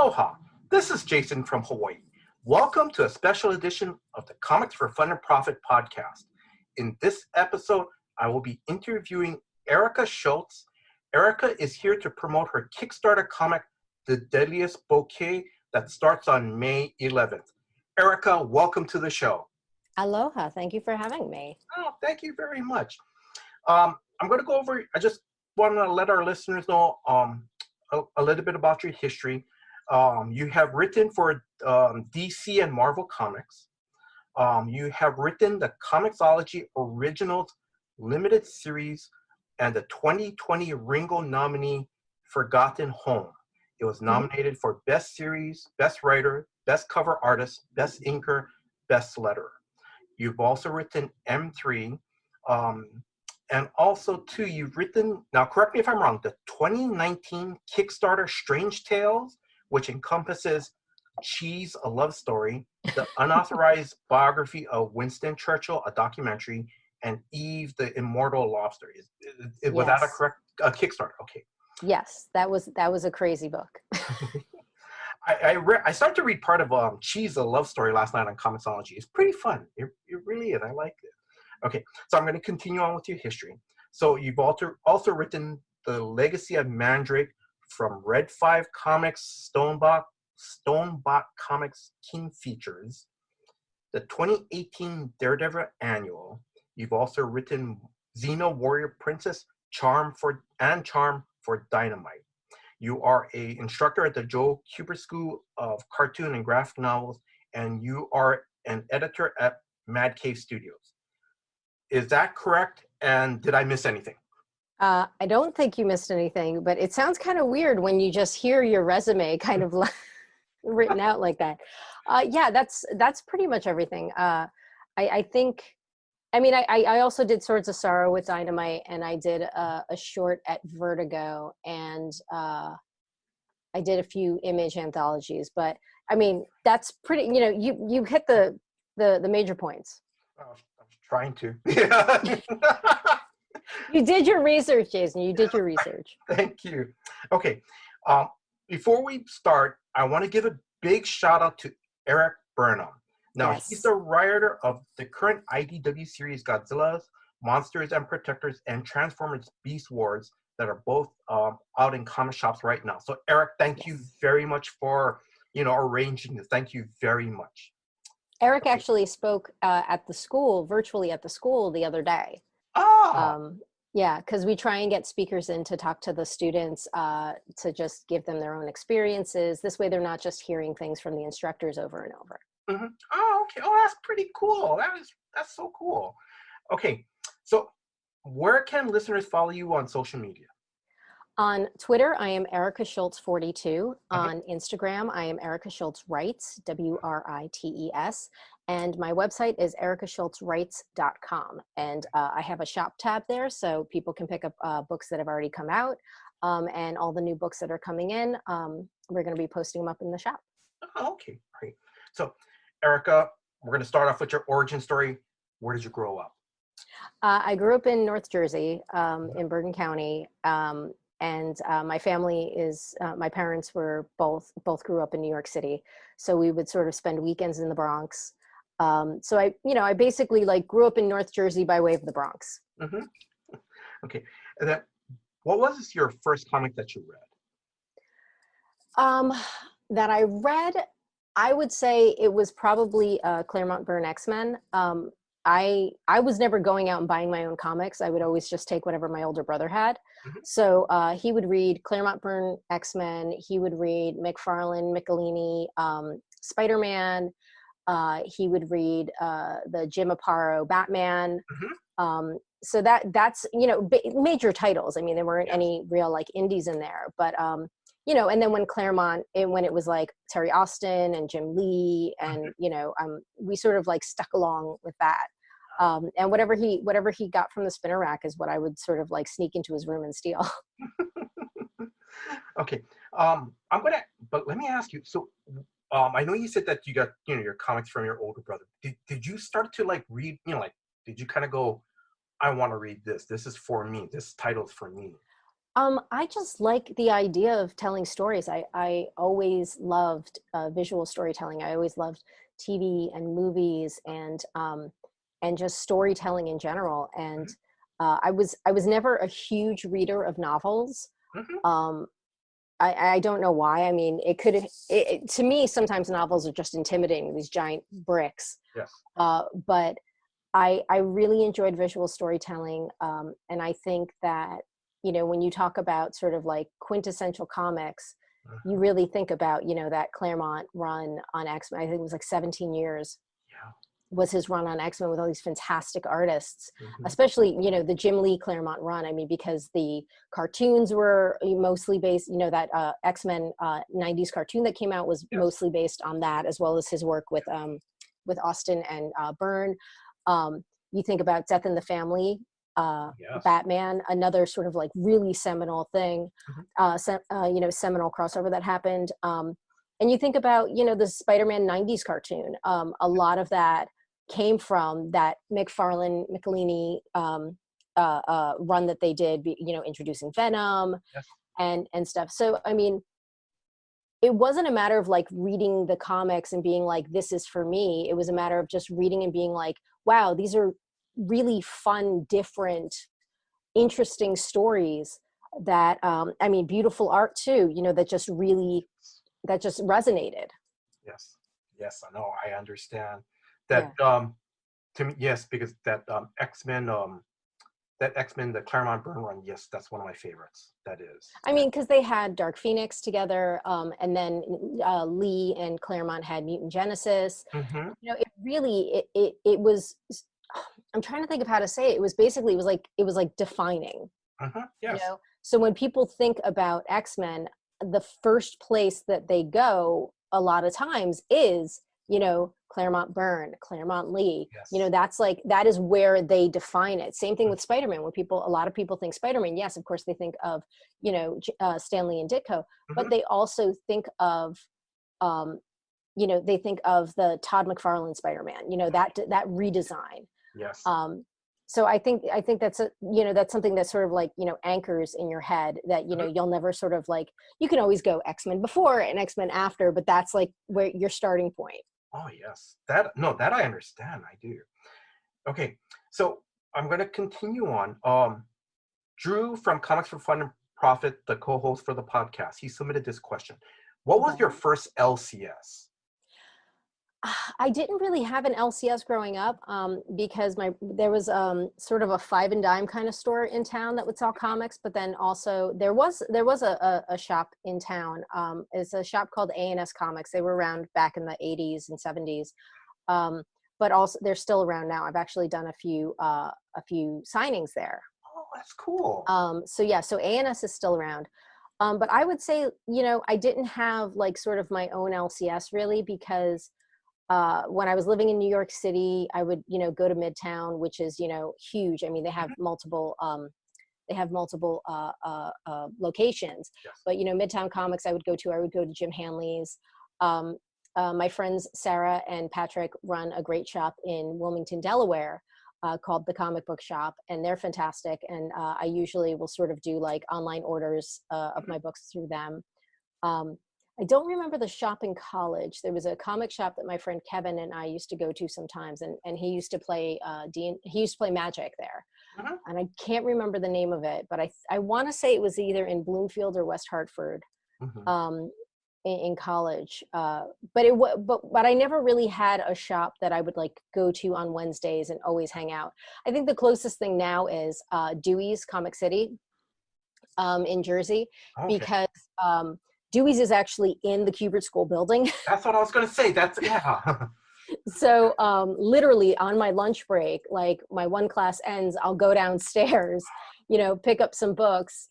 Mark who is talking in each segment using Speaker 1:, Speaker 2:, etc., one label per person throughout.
Speaker 1: Aloha, this is Jason from Hawaii. Welcome to a special edition of the Comics for Fun and Profit podcast. In this episode, I will be interviewing Erica Shultz. Erica is here to promote her Kickstarter comic, The Deadliest, Bouquet, that starts on May 11th. Erica, welcome to the show.
Speaker 2: Aloha, thank you for having me.
Speaker 1: Oh, thank you very much. I'm going to go over, I just want to let our listeners know a little bit about your history. You have written for DC and Marvel Comics. You have written the Comixology Originals Limited Series and the 2020 Ringo nominee, Forgotten Home. It was nominated for Best Series, Best Writer, Best Cover Artist, Best Inker, Best Letterer. You've also written M3. And also, too, you've written, now correct me if I'm wrong, the 2019 Kickstarter Strange Tales, which encompasses Cheese, a Love Story, the unauthorized biography of Winston Churchill, a documentary, and Eve, the Immortal Lobster. Was that a correct Kickstarter? Okay.
Speaker 2: Yes, that was a crazy book.
Speaker 1: I started to read part of Cheese, a Love Story last night on Comixology. It's pretty fun. It really is. I like it. Okay, so I'm going to continue on with your history. So you've also written The Legacy of Mandrake from Red 5 Comics, Stonebot Comics King Features, the 2018 Daredevil Annual. You've also written Xena Warrior Princess, Charm for Dynamite. You are an instructor at the Joe Kubert School of Cartoon and Graphic Novels, and you are an editor at Mad Cave Studios. Is that correct? And did I miss anything?
Speaker 2: I don't think you missed anything, but it sounds kind of weird when you just hear your resume kind of written out like that. Yeah, that's pretty much everything. I think, I mean, I also did Swords of Sorrow with Dynamite, and I did a short at Vertigo, and I did a few Image anthologies. But I mean, that's pretty. You know, you hit the major points.
Speaker 1: Trying to. Yeah.
Speaker 2: You did your research, Jason. You did your research.
Speaker 1: Thank you. Okay. Before we start, I want to give a big shout out to Eric Burnham. Now,
Speaker 2: Yes.
Speaker 1: He's the writer of the current IDW series Godzilla's, Monsters and Protectors, and Transformers Beast Wars that are both out in comic shops right now. So, Eric, thank you very much for arranging this. Thank you very much.
Speaker 2: Eric actually spoke at the school, virtually at the school the other day.
Speaker 1: Oh.
Speaker 2: Yeah, because we try and get speakers in to talk to the students to just give them their own experiences. This way they're not just hearing things from the instructors over and over.
Speaker 1: Mm-hmm. Oh, okay. Oh, that's pretty cool. That's so cool. Okay, so where can listeners follow you on social media?
Speaker 2: On Twitter, I am Erica Shultz 42. On Instagram, I am Erica Shultz Writes, WRITES. And my website is ericashultzwrites.com. And I have a shop tab there, so people can pick up books that have already come out. And all the new books that are coming in, we're going to be posting them up in the shop.
Speaker 1: Oh, okay, great. So, Erica, we're going to start off with your origin story. Where did you grow up?
Speaker 2: I grew up in North Jersey, in Bergen County. And my family is, my parents were both grew up in New York City. So we would sort of spend weekends in the Bronx. So I basically grew up in North Jersey by way of the Bronx.
Speaker 1: Mm-hmm. Okay. And then what was your first comic that you read?
Speaker 2: That I read, I would say it was probably Claremont Byrne X-Men. I was never going out and buying my own comics. I would always just take whatever my older brother had. Mm-hmm. So he would read Claremont Byrne X-Men. He would read McFarlane, Michelini, Spider-Man. He would read the Jim Aparo Batman. Mm-hmm. So that's major titles. I mean, there weren't any real indies in there, but and then when Claremont, when it was Terry Austin and Jim Lee, and we sort of stuck along with that. And whatever he got from the spinner rack is what I would sort of sneak into his room and steal.
Speaker 1: Okay, but let me ask you. So, I know you said that you got your comics from your older brother. Did you start to read? Did you kind of go, I want to read this. This is for me. This title's for me.
Speaker 2: I just like the idea of telling stories. I always loved visual storytelling. I always loved TV and movies and just storytelling in general. And
Speaker 1: Mhm,
Speaker 2: I was never a huge reader of novels.
Speaker 1: mhm,
Speaker 2: Um, I don't know why. I mean, to me, sometimes novels are just intimidating, these giant bricks.
Speaker 1: yes.
Speaker 2: But I really enjoyed visual storytelling. And I think that, when you talk about sort of like quintessential comics, you
Speaker 1: Mhm,
Speaker 2: really think about, that Claremont run on X-Men. I think it was like 17 years
Speaker 1: yeah.
Speaker 2: was his run on X-Men with all these fantastic artists,
Speaker 1: Mhm,
Speaker 2: especially, the Jim Lee Claremont run. I mean, because the cartoons were mostly based, that X-Men 90s cartoon that came out was
Speaker 1: yes.
Speaker 2: mostly based on that, as well as his work with Austin and Byrne. You think about Death in the Family,
Speaker 1: Yes.
Speaker 2: Batman, another sort of like really seminal thing,
Speaker 1: Mhm,
Speaker 2: seminal crossover that happened. And you think about, the Spider-Man 90s cartoon. A lot of that came from that McFarlane McElhaney run that they did, introducing Venom
Speaker 1: yes.
Speaker 2: and stuff. So I mean, it wasn't a matter of like reading the comics and being like, this is for me. It was a matter of just reading and being like, wow, these are really fun, different, interesting stories that I mean, beautiful art too, that just resonated.
Speaker 1: Yes. Yes, I know. I understand that.
Speaker 2: Yeah.
Speaker 1: To me, yes, because that X-Men, the Claremont Burn run, yes, that's one of my favorites. That is.
Speaker 2: I mean, because they had Dark Phoenix together, and then Lee and Claremont had Mutant Genesis.
Speaker 1: Mm-hmm.
Speaker 2: It really it was. I'm trying to think of how to say it. It was basically it was like defining.
Speaker 1: Mm-hmm. Yes.
Speaker 2: So when people think about X-Men, the first place that they go a lot of times is, Claremont Byrne, Claremont Lee.
Speaker 1: Yes.
Speaker 2: That is where they define it. Same thing with Spider-Man. When a lot of people think Spider-Man, yes, of course they think of, Stanley and Ditko,
Speaker 1: Mm-hmm.
Speaker 2: but they also think of, um, they think of the Todd McFarlane Spider-Man, that redesign.
Speaker 1: Yes.
Speaker 2: um, so I think that's something that sort of like, anchors in your head that,
Speaker 1: Mhm.
Speaker 2: you'll never sort of like, you can always go X-Men before and X-Men after, but that's like where your starting point.
Speaker 1: Oh, yes. That no, that I understand. I do. Okay, so I'm going to continue on. Drew from Comics for Fun and Profit, the co-host for the podcast, he submitted this question: what was
Speaker 2: Okay.
Speaker 1: your first LCS?
Speaker 2: I didn't really have an LCS growing up, because there was sort of a five and dime kind of store in town that would sell comics, but then also there was a shop in town. It's a shop called A&S Comics. They were around back in the 80s and 70s, um, but also they're still around now. I've actually done a few signings there.
Speaker 1: Oh, that's cool.
Speaker 2: So yeah, so ANS is still around. But I would say, I didn't have like sort of my own LCS really, because when I was living in New York City, I would, go to Midtown, which is, huge. I mean,
Speaker 1: Mhm.
Speaker 2: they have multiple locations,
Speaker 1: Yes.
Speaker 2: but Midtown Comics I would go to Jim Hanley's. Um, my friends Sarah and Patrick run a great shop in Wilmington, Delaware, called the Comic Book Shop, and they're fantastic. And I usually will sort of do like online orders of
Speaker 1: Mhm.
Speaker 2: my books through them. Um, I don't remember the shop in college. There was a comic shop that my friend Kevin and I used to go to sometimes, and he used to play he used to play Magic there,
Speaker 1: Mhm.
Speaker 2: and I can't remember the name of it, but I want to say it was either in Bloomfield or West Hartford,
Speaker 1: Mhm.
Speaker 2: um, in college. But I never really had a shop that I would like go to on Wednesdays and always hang out. I think the closest thing now is Dewey's Comic City, in Jersey,
Speaker 1: Okay,
Speaker 2: because Dewey's is actually in the Kubert School building.
Speaker 1: that's what I was going to say. That's yeah.
Speaker 2: So literally on my lunch break, like my one class ends, I'll go downstairs, pick up some books,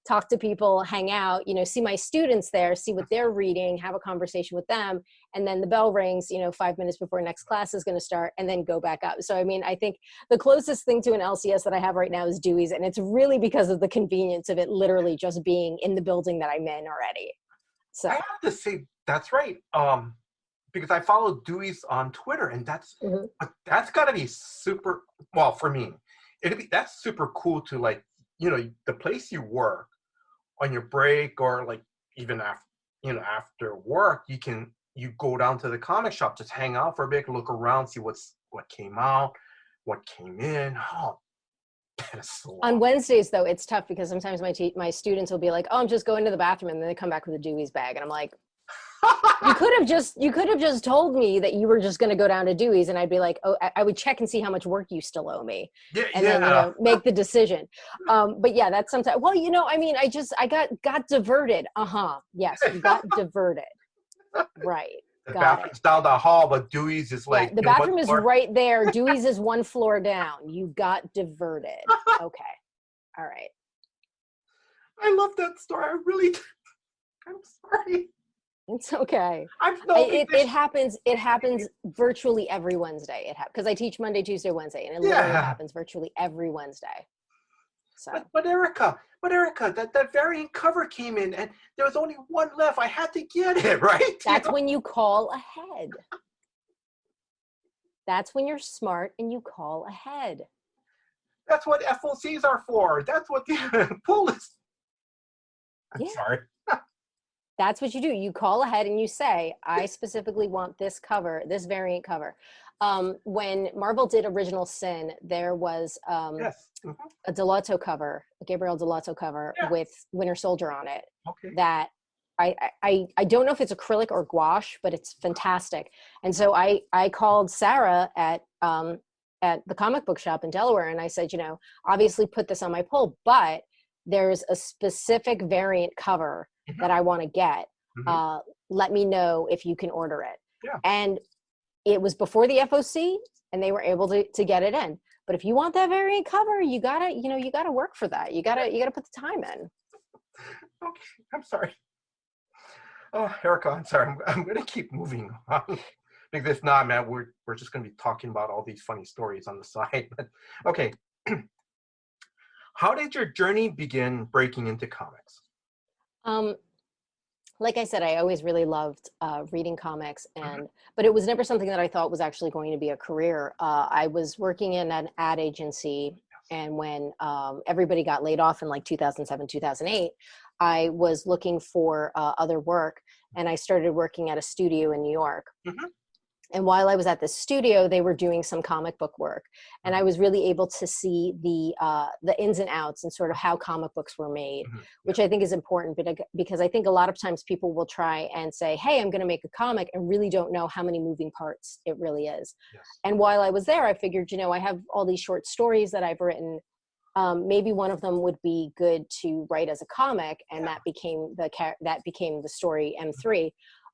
Speaker 2: talk to people, hang out, see my students there, see what they're reading, have a conversation with them. And then the bell rings, 5 minutes before next class is going to start, and then go back up. So, I mean, I think the closest thing to an LCS that I have right now is Dewey's. And it's really because of the convenience of it literally just being in the building that I'm in already.
Speaker 1: I
Speaker 2: So,
Speaker 1: have to say that's right. Because I follow Dewey's on Twitter, and
Speaker 2: mhm.
Speaker 1: that's got to be super. Well, for me, that's super cool to like. the place you work on your break, or like even after work, you go down to the comic shop, just hang out for a bit, look around, see what came out, what came in. Oh, that is so
Speaker 2: On
Speaker 1: awesome.
Speaker 2: Wednesdays, though, it's tough because sometimes my students will be like, "Oh, I'm just going to the bathroom," and then they come back with a Dewey's bag, and I'm like, "You could have just told me that you were just going to go down to Dewey's," and I'd be like, "Oh, I would check and see how much work you still owe me,
Speaker 1: Yeah,
Speaker 2: and then
Speaker 1: yeah.
Speaker 2: make the decision." But yeah, that's sometimes. Well, I mean, I got diverted. Yes, you got diverted. Right.
Speaker 1: The
Speaker 2: Got it.
Speaker 1: bathroom's down the hall, but Dewey's is
Speaker 2: Yeah,
Speaker 1: like,
Speaker 2: the
Speaker 1: one
Speaker 2: bathroom is
Speaker 1: floor.
Speaker 2: right there. Dewey's is one floor down. You got diverted. Okay. All right.
Speaker 1: I love that story. I really do. I'm sorry.
Speaker 2: It's okay.
Speaker 1: I'm no big
Speaker 2: It happens. It happens virtually every Wednesday. Because I teach Monday, Tuesday, Wednesday, and it literally
Speaker 1: Yeah.
Speaker 2: happens virtually every Wednesday. So
Speaker 1: But Erica, that variant cover came in, and there was only one left. I had to get it, right?
Speaker 2: that's when you call ahead. That's when you're smart and you call ahead.
Speaker 1: That's what FOCs are for. That's what the pull is. I'm sorry.
Speaker 2: That's what you do. You call ahead and you say, I specifically want this cover, this variant cover. When Marvel did Original Sin, there was
Speaker 1: Yes.
Speaker 2: a Dell'Otto cover, a Gabriel Dell'Otto cover with Winter Soldier on it.
Speaker 1: Okay.
Speaker 2: That I don't know if it's acrylic or gouache, but it's fantastic. And so I called Sarah at the comic book shop in Delaware, and I said, obviously put this on my pull, but there's a specific variant cover that I want to get. Let me know if you can order it.
Speaker 1: Yeah.
Speaker 2: And it was before the FOC, and they were able to get it in. But if you want that variant cover, you gotta work for that. You gotta put the time in.
Speaker 1: Okay. I'm sorry. Oh, Erica, I'm sorry. I'm gonna keep moving on. Because if not, man, we're just gonna be talking about all these funny stories on the side. But okay. How did your journey begin breaking into comics?
Speaker 2: Like I said, I always really loved reading comics, but it was never something that I thought was actually going to be a career. I was working in an ad agency, and when everybody got laid off in like 2007, 2008, I was looking for other work, and I started working at a studio in New York. And while I was at the studio, they were doing some comic book work, and I was really able to see the ins and outs and sort of how comic books were made, which I think is important, because I think a lot of times people will try and say, "Hey, I'm going to make a comic," and really don't know how many moving parts it really is.
Speaker 1: Yes.
Speaker 2: And while I was there, I figured, I have all these short stories that I've written. Maybe one of them would be good to write as a comic, and that became the story M3.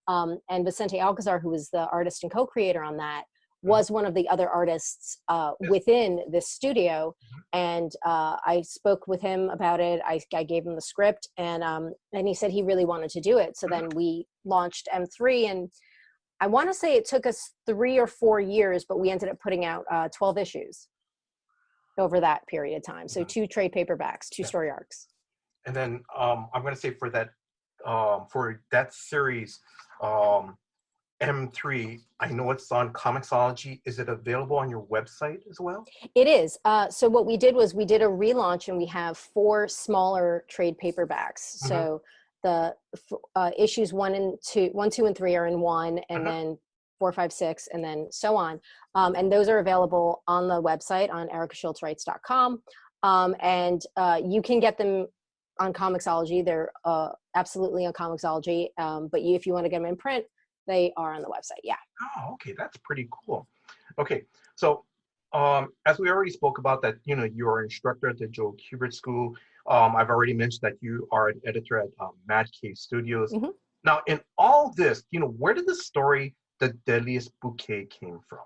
Speaker 2: And Vicente Alcazar, who was the artist and co-creator on that, was one of the other artists within this studio. And I spoke with him about it. I gave him the script, and he said he really wanted to do it. So then we launched M3, and I want to say it took us 3 or 4 years, but we ended up putting out 12 issues over that period of time. So 2 trade paperbacks, 2 story arcs.
Speaker 1: And then I'm going to say for that series, M3, I know it's on Comixology. Is it available on your website as well?
Speaker 2: It is. So what we did was we did a relaunch, and we have 4 smaller trade paperbacks. So the issues 1, 2, and 3 are in one, and then 4, 5, 6, and then so on. And those are available on the website on ericashultzwrites.com. And you can get them on Comixology. They're absolutely on Comixology. But if you want to get them in print, they are on the website. Yeah.
Speaker 1: Oh, okay. That's pretty cool. Okay. So as we already spoke about that, you're an instructor at the Joe Kubert School. I've already mentioned that you are an editor at Mad Cave Studios. Now, in all this, where did the story, The Deadliest Bouquet, came from?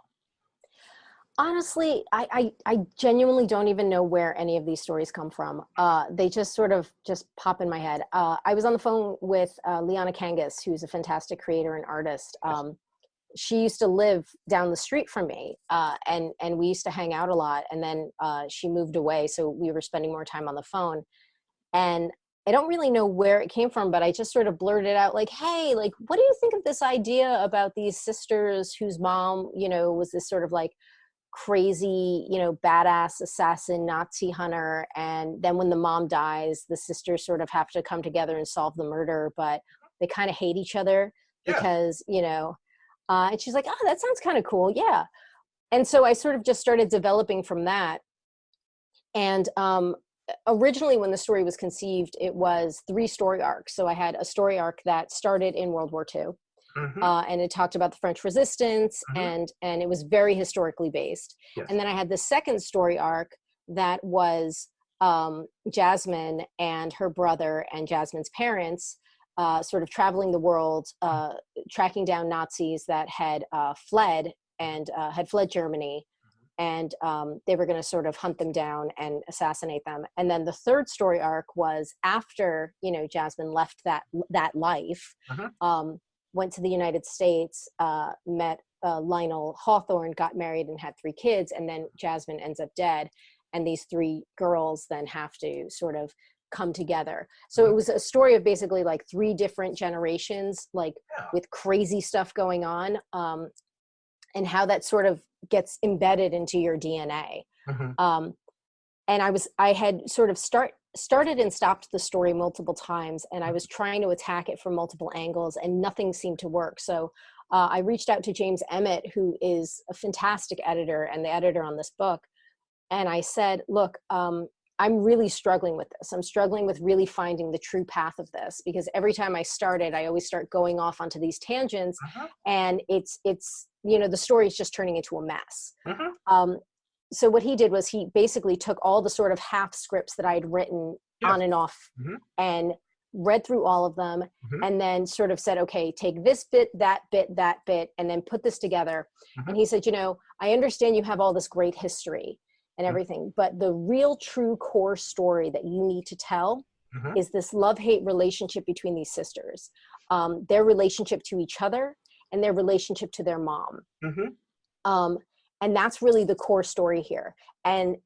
Speaker 2: Honestly, I genuinely don't even know where any of these stories come from. They just sort of just pop in my head. I was on the phone with Liana Kangas, who's a fantastic creator and artist. She used to live down the street from me, and we used to hang out a lot. And then she moved away, so we were spending more time on the phone. And I don't really know where it came from, but I just sort of blurted out like, "Hey, like, what do you think of this idea about these sisters whose mom, was this sort of like crazy, you know, badass assassin Nazi hunter. And then when the mom dies, the sisters sort of have to come together and solve the murder, but they kind of hate each other
Speaker 1: Yeah.
Speaker 2: because, you know, and she's like, oh, that sounds kind of cool. Yeah. And so I sort of just started developing from that. And originally when the story was conceived, it was 3 story arcs. So I had a story arc that started in World War II.
Speaker 1: Mm-hmm.
Speaker 2: And it talked about the French Resistance,
Speaker 1: Mm-hmm.
Speaker 2: and it was very historically based.
Speaker 1: Yes.
Speaker 2: And then I had the second story arc that was Jasmine and her brother and Jasmine's parents sort of traveling the world, tracking down Nazis that had fled Germany. And they were going to sort of hunt them down and assassinate them. And then the third story arc was after, you know, Jasmine left that life,
Speaker 1: Mm-hmm.
Speaker 2: went to the United States, met Lionel Hawthorne, got married and had 3 kids, and then Jasmine ends up dead. And these 3 girls then have to sort of come together. So it was a story of basically like 3 different generations, like with crazy stuff going on, and how that sort of gets embedded into your DNA.
Speaker 1: Mm-hmm.
Speaker 2: And I had sort of started and stopped the story multiple times, and I was trying to attack it from multiple angles, and nothing seemed to work. So I reached out to James Emmett, who is a fantastic editor and the editor on this book. And I said, look, I'm really struggling with this. I'm struggling with really finding the true path of this, because every time I started, I always start going off onto these tangents, and it's, you know, the story is just turning into a mess. So what he did was he basically took all the sort of half scripts that I had written on and off and read through all of them, and then sort of said, okay, take this bit, that bit, and then put this together. And he said, you know, I understand you have all this great history and everything, but the real true core story that you need to tell is this love-hate relationship between these sisters, their relationship to each other and their relationship to their mom. And that's really the core story here. And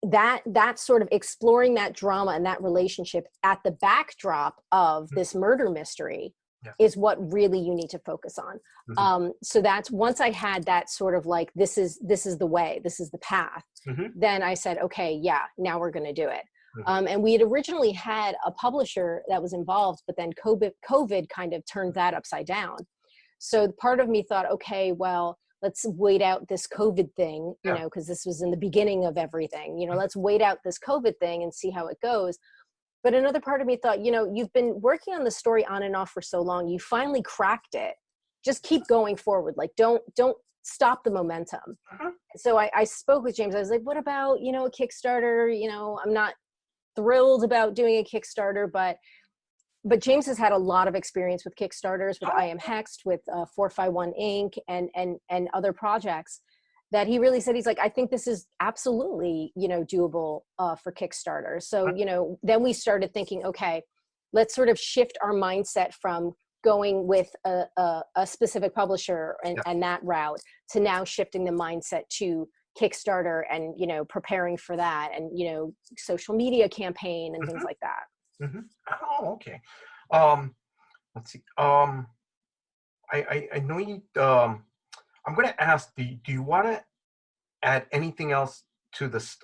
Speaker 2: that sort of exploring that drama and that relationship at the backdrop of this murder mystery is what really you need to focus on. So that's, once I had that sort of like, this is the way, this is the path, then I said, okay, yeah, now we're going to do it. And we had originally had a publisher that was involved, but then COVID kind of turned that upside down. So part of me thought, okay, well, let's wait out this COVID thing, you know, because this was in the beginning of everything, you know, let's wait out this COVID thing and see how it goes. But another part of me thought, you know, you've been working on the story on and off for so long, you finally cracked it. Just keep going forward. Like, don't stop the momentum. So I spoke with James. I was like, what about, you know, a Kickstarter? You know, I'm not thrilled about doing a Kickstarter, but James has had a lot of experience with Kickstarters, with I Am Hexed, with 451 Inc. and other projects, that he really said, he's like, I think this is absolutely, you know, doable for Kickstarter. So, you know, then we started thinking, okay, let's sort of shift our mindset from going with a specific publisher and that route to now shifting the mindset to Kickstarter and, you know, preparing for that and, you know, social media campaign and things like that.
Speaker 1: Oh, okay. Let's see. I know you. I'm going to ask. Do you want to add anything else to this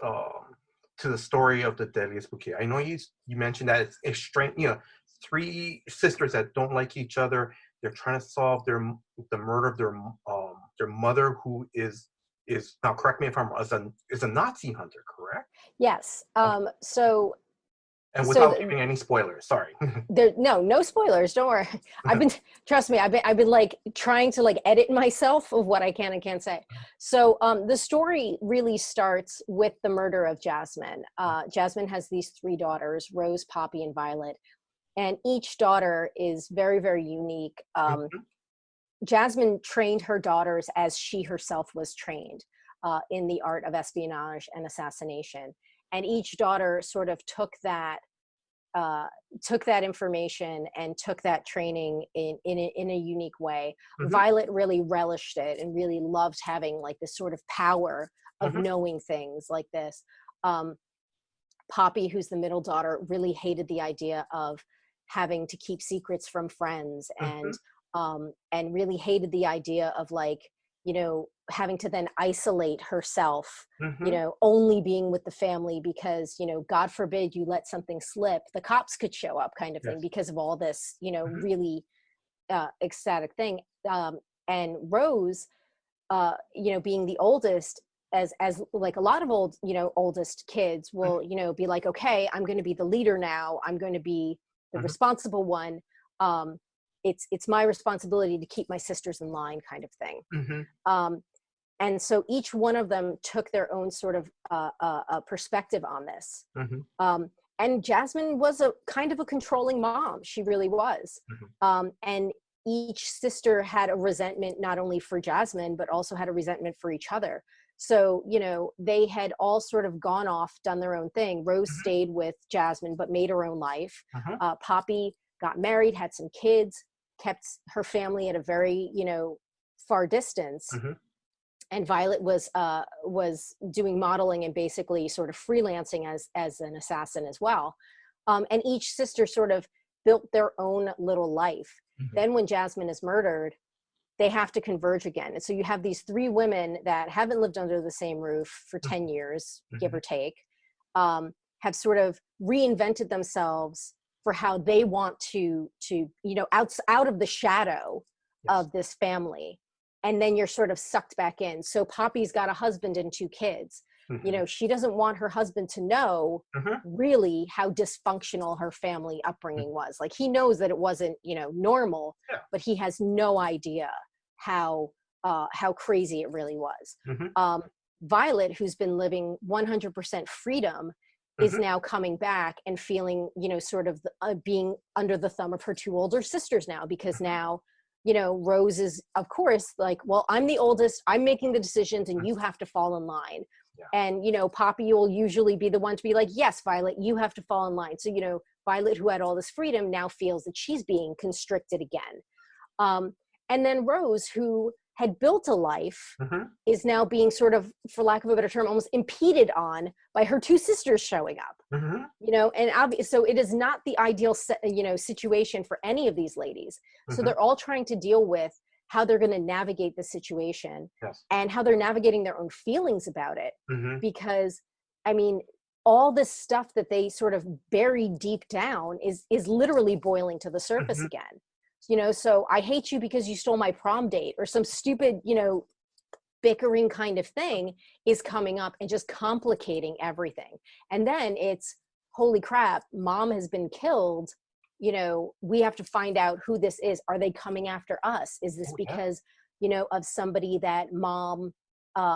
Speaker 1: to the story of the Deadliest Bouquet? I know you mentioned that it's a strange. You know, 3 sisters that don't like each other. They're trying to solve the murder of their mother, who is now, correct me if I'm wrong, is a Nazi hunter, correct?
Speaker 2: Yes. So.
Speaker 1: And without giving any spoilers, sorry.
Speaker 2: No spoilers. Don't worry. Trust me, I've been like trying to like edit myself of what I can and can't say. So the story really starts with the murder of Jasmine. Jasmine has these 3 daughters, Rose, Poppy, and Violet. And each daughter is very, very unique. Jasmine trained her daughters as she herself was trained in the art of espionage and assassination. And each daughter sort of took that information and took that training in a unique way. Violet really relished it and really loved having like this sort of power of knowing things like this. Poppy, who's the middle daughter, really hated the idea of having to keep secrets from friends and really hated the idea of like you know, having to then isolate herself, you
Speaker 1: Mm-hmm.
Speaker 2: know, only being with the family because, you know, God forbid you let something slip, the cops could show up kind of thing
Speaker 1: Yes.
Speaker 2: because of all this, you know,
Speaker 1: Mm-hmm.
Speaker 2: really ecstatic thing. And Rose, you know, being the oldest, as like a lot of old, you know, oldest kids will, you know, be like, okay, I'm going to be the leader now. I'm going to be the
Speaker 1: Mm-hmm.
Speaker 2: responsible one. Um, it's my responsibility to keep my sisters in line, kind of thing.
Speaker 1: Mm-hmm.
Speaker 2: Um, and so each one of them took their own sort of perspective on this.
Speaker 1: Mm-hmm.
Speaker 2: Um, and Jasmine was a kind of a controlling mom. She really was.
Speaker 1: Mm-hmm.
Speaker 2: And each sister had a resentment, not only for Jasmine, but also had a resentment for each other. So, you know, they had all sort of gone off, done their own thing. Rose stayed with Jasmine, but made her own life.
Speaker 1: Mm-hmm.
Speaker 2: Poppy got married, had some kids, kept her family at a very, you know, far distance.
Speaker 1: Mm-hmm.
Speaker 2: And Violet was doing modeling and basically sort of freelancing as an assassin as well. And each sister sort of built their own little life.
Speaker 1: Mm-hmm.
Speaker 2: Then when Jasmine is murdered, they have to converge again. And so you have these three women that haven't lived under the same roof for 10 years, give
Speaker 1: Mm-hmm.
Speaker 2: or take, have sort of reinvented themselves for how they want to you know, out of the shadow
Speaker 1: Yes.
Speaker 2: of this family. And then you're sort of sucked back in. So Poppy's got a husband and two kids.
Speaker 1: Mm-hmm.
Speaker 2: You know, she doesn't want her husband to know
Speaker 1: Mm-hmm.
Speaker 2: really how dysfunctional her family upbringing was. Like, he knows that it wasn't, you know, normal,
Speaker 1: Yeah.
Speaker 2: but he has no idea how crazy it really was.
Speaker 1: Mm-hmm.
Speaker 2: Violet, who's been living 100% freedom, is
Speaker 1: Mm-hmm.
Speaker 2: now coming back and feeling, you know, sort of being under the thumb of her two older sisters now, because now, you know, Rose is, of course, like, well, I'm the oldest, I'm making the decisions, and you have to fall in line.
Speaker 1: Yeah.
Speaker 2: And, you know, Poppy will usually be the one to be like, yes, Violet, you have to fall in line. So, you know, Violet, who had all this freedom, now feels that she's being constricted again. And then Rose, who had built a life,
Speaker 1: Mm-hmm.
Speaker 2: is now being sort of, for lack of a better term, almost impeded on by her two sisters showing up.
Speaker 1: Mm-hmm.
Speaker 2: You know, and so it is not the ideal, you know, situation for any of these ladies. So
Speaker 1: Mm-hmm.
Speaker 2: they're all trying to deal with how they're going to navigate the situation,
Speaker 1: Yes.
Speaker 2: and how they're navigating their own feelings about it.
Speaker 1: Mm-hmm.
Speaker 2: Because, I mean, all this stuff that they sort of bury deep down is literally boiling to the surface
Speaker 1: Mm-hmm.
Speaker 2: again. You know, so I hate you because you stole my prom date, or some stupid, you know, bickering kind of thing is coming up and just complicating everything. And then it's, holy crap, mom has been killed. You know, we have to find out who this is. Are they coming after us? Is this
Speaker 1: Oh, yeah.
Speaker 2: because, you know, of somebody that mom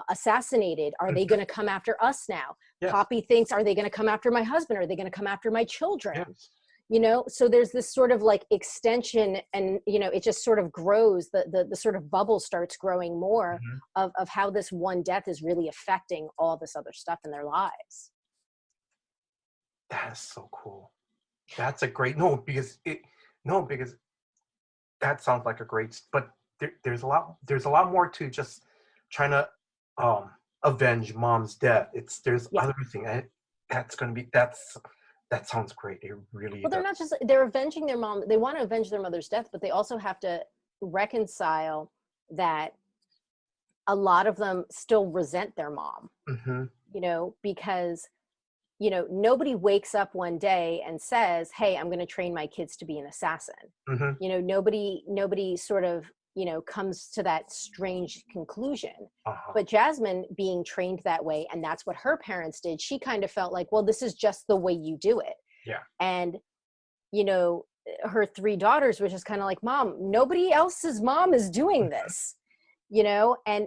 Speaker 2: assassinated? Are they
Speaker 1: Mm-hmm.
Speaker 2: going to come after us now?
Speaker 1: Yes.
Speaker 2: Poppy thinks, are they going to come after my husband? Are they going to come after my children?
Speaker 1: Yes.
Speaker 2: You know, so there's this sort of like extension, and, you know, it just sort of grows, the sort of bubble starts growing more
Speaker 1: Mm-hmm.
Speaker 2: of how this one death is really affecting all this other stuff in their lives.
Speaker 1: That is so cool. That's a great, no, because that sounds like a great, but there's a lot more to just trying to avenge mom's death. There's
Speaker 2: Yeah.
Speaker 1: other thing. That sounds great. It really
Speaker 2: Well, they're
Speaker 1: does.
Speaker 2: not just, they're avenging their mom. They want to avenge their mother's death, but they also have to reconcile that a lot of them still resent their mom,
Speaker 1: Mm-hmm.
Speaker 2: you know, because, you know, nobody wakes up one day and says, hey, I'm going to train my kids to be an assassin.
Speaker 1: Mm-hmm.
Speaker 2: You know, nobody sort of, you know, comes to that strange conclusion.
Speaker 1: Uh-huh.
Speaker 2: But Jasmine, being trained that way, and that's what her parents did, she kind of felt like, well, this is just the way you do it.
Speaker 1: Yeah.
Speaker 2: And, you know, her three daughters were just kind of like, mom, nobody else's mom is doing this. You know, and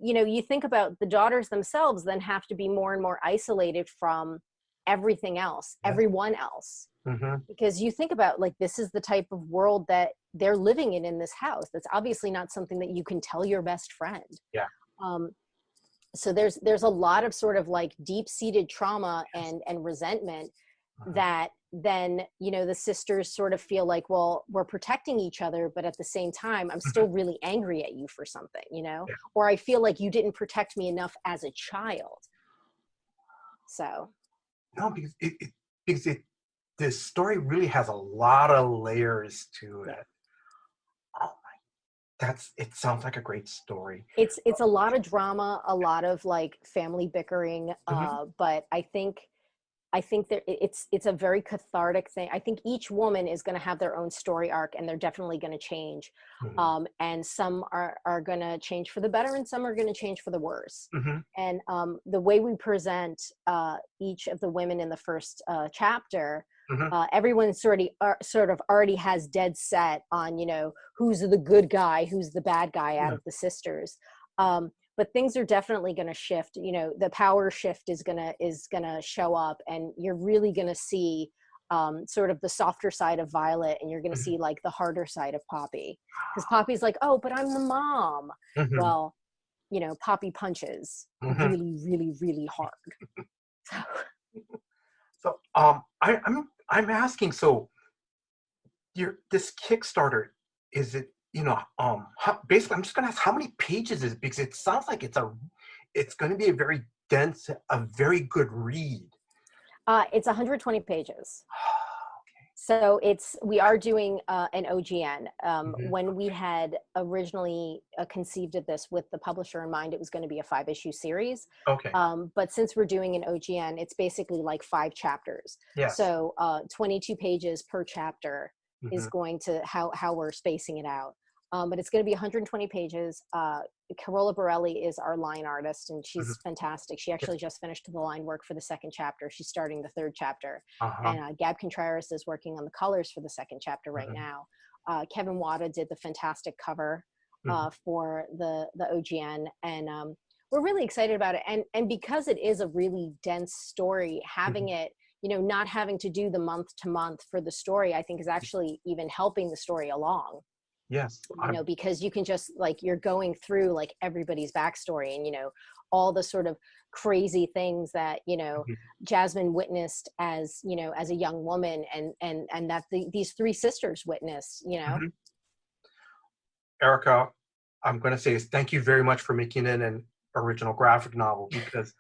Speaker 2: you know, you think about the daughters themselves then have to be more and more isolated from everything else,
Speaker 1: Yeah.
Speaker 2: everyone else.
Speaker 1: Mm-hmm.
Speaker 2: Because you think about, like, this is the type of world that they're living in this house. That's obviously not something that you can tell your best friend.
Speaker 1: Yeah.
Speaker 2: So there's a lot of sort of like deep-seated trauma and resentment that then, you know, the sisters sort of feel like, well, we're protecting each other, but at the same time, I'm still really angry at you for something, you know,
Speaker 1: Yeah.
Speaker 2: or I feel like you didn't protect me enough as a child. So.
Speaker 1: No, because this story really has a lot of layers to it. Oh It sounds like a great story.
Speaker 2: It's a lot of drama, a lot of like family bickering,
Speaker 1: Hmm.
Speaker 2: but I think that it's a very cathartic thing. I think each woman is going to have their own story arc, and they're definitely going to change.
Speaker 1: Hmm.
Speaker 2: And some are going to change for the better, and some are going to change for the worse.
Speaker 1: Hmm.
Speaker 2: And the way we present each of the women in the first chapter,
Speaker 1: Hmm.
Speaker 2: sort of already has dead set on, who's the good guy, who's the bad guy out
Speaker 1: Yeah.
Speaker 2: of the sisters. But things are definitely going to shift. The power shift is gonna show up, and you're really going to see sort of the softer side of Violet, and you're going to
Speaker 1: Hmm.
Speaker 2: see like the harder side of Poppy, because Poppy's like, oh, but I'm the mom.
Speaker 1: Hmm.
Speaker 2: Well, Poppy punches
Speaker 1: Hmm.
Speaker 2: really, really, really hard. So
Speaker 1: So I'm asking, so your this Kickstarter, is it, basically I'm just gonna ask how many pages is it, because it sounds like it's going to be a very dense, a very good read.
Speaker 2: it's 120 pages. So we are doing an OGN.
Speaker 1: Hmm.
Speaker 2: When we had originally conceived of this with the publisher in mind, it was going to be a 5-issue series.
Speaker 1: Okay.
Speaker 2: But since we're doing an OGN, it's basically like 5 chapters.
Speaker 1: Yes.
Speaker 2: So 22 pages per chapter is
Speaker 1: Hmm.
Speaker 2: going to how we're spacing it out. But it's going to be 120 pages. Carola Borelli is our line artist, and
Speaker 1: Hmm.
Speaker 2: she's fantastic. She
Speaker 1: Yes.
Speaker 2: actually just finished the line work for the second chapter. She's starting the third chapter.
Speaker 1: Uh-huh.
Speaker 2: And Gab Contreras is working on the colors for the second chapter right
Speaker 1: Hmm.
Speaker 2: now. Kevin Wada did the fantastic cover
Speaker 1: Hmm.
Speaker 2: for the OGN, and we're really excited about it. And because it is a really dense story, having
Speaker 1: Hmm.
Speaker 2: it, not having to do the month to month for the story, I think is actually even helping the story along.
Speaker 1: Yes. I'm.
Speaker 2: Because you can just like, you're going through like everybody's backstory, and all the sort of crazy things that
Speaker 1: Mhm.
Speaker 2: Jasmine witnessed as as a young woman, and that these 3 sisters witnessed.
Speaker 1: Mhm. Erica, I'm going to say is thank you very much for making it an original graphic novel, because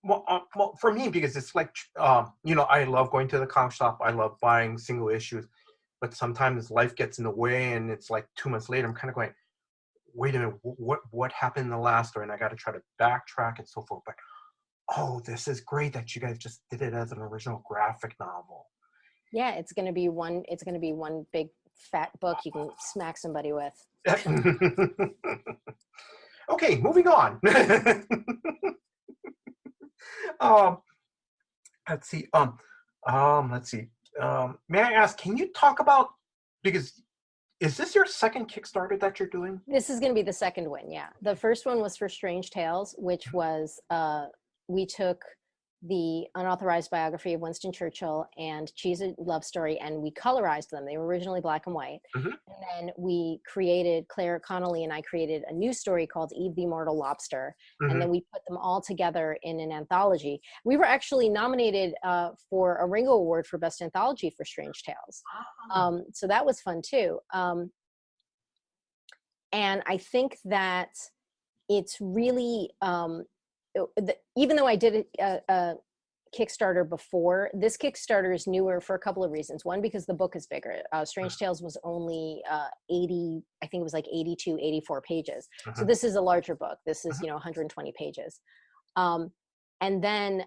Speaker 1: well, for me, because it's like, I love going to the comic shop, I love buying single issues, but sometimes life gets in the way, and it's like 2 months later I'm kind of going, wait a minute, what happened in the last story, and I got to try to backtrack and so forth. But oh, this is great that you guys just did it as an original graphic novel.
Speaker 2: Yeah, it's going to be one big fat book you can smack somebody with.
Speaker 1: Okay, moving on. um, let's see. Let's see. May I ask, can you talk about, because is this your second Kickstarter that you're doing?
Speaker 2: This is going to be the second one. Yeah, the first one was for Strange Tales, which was we took the unauthorized biography of Winston Churchill and Cheese a Love Story, and we colorized them. They were originally black and white,
Speaker 1: Hmm.
Speaker 2: and then we created, Claire Connolly and I created a new story called Eve the Immortal Lobster, and
Speaker 1: Hmm.
Speaker 2: then we put them all together in an anthology. We were actually nominated for a Ringo Award for Best Anthology for Strange Tales, so that was fun too. And I think that it's really even though I did a Kickstarter before, this Kickstarter is newer for a couple of reasons. One, because the book is bigger. Strange Tales was only 80, I think it was like 82, 84 pages. So
Speaker 1: Hmm.
Speaker 2: this is a larger book. This is,
Speaker 1: Hmm.
Speaker 2: 120 pages. Um, and then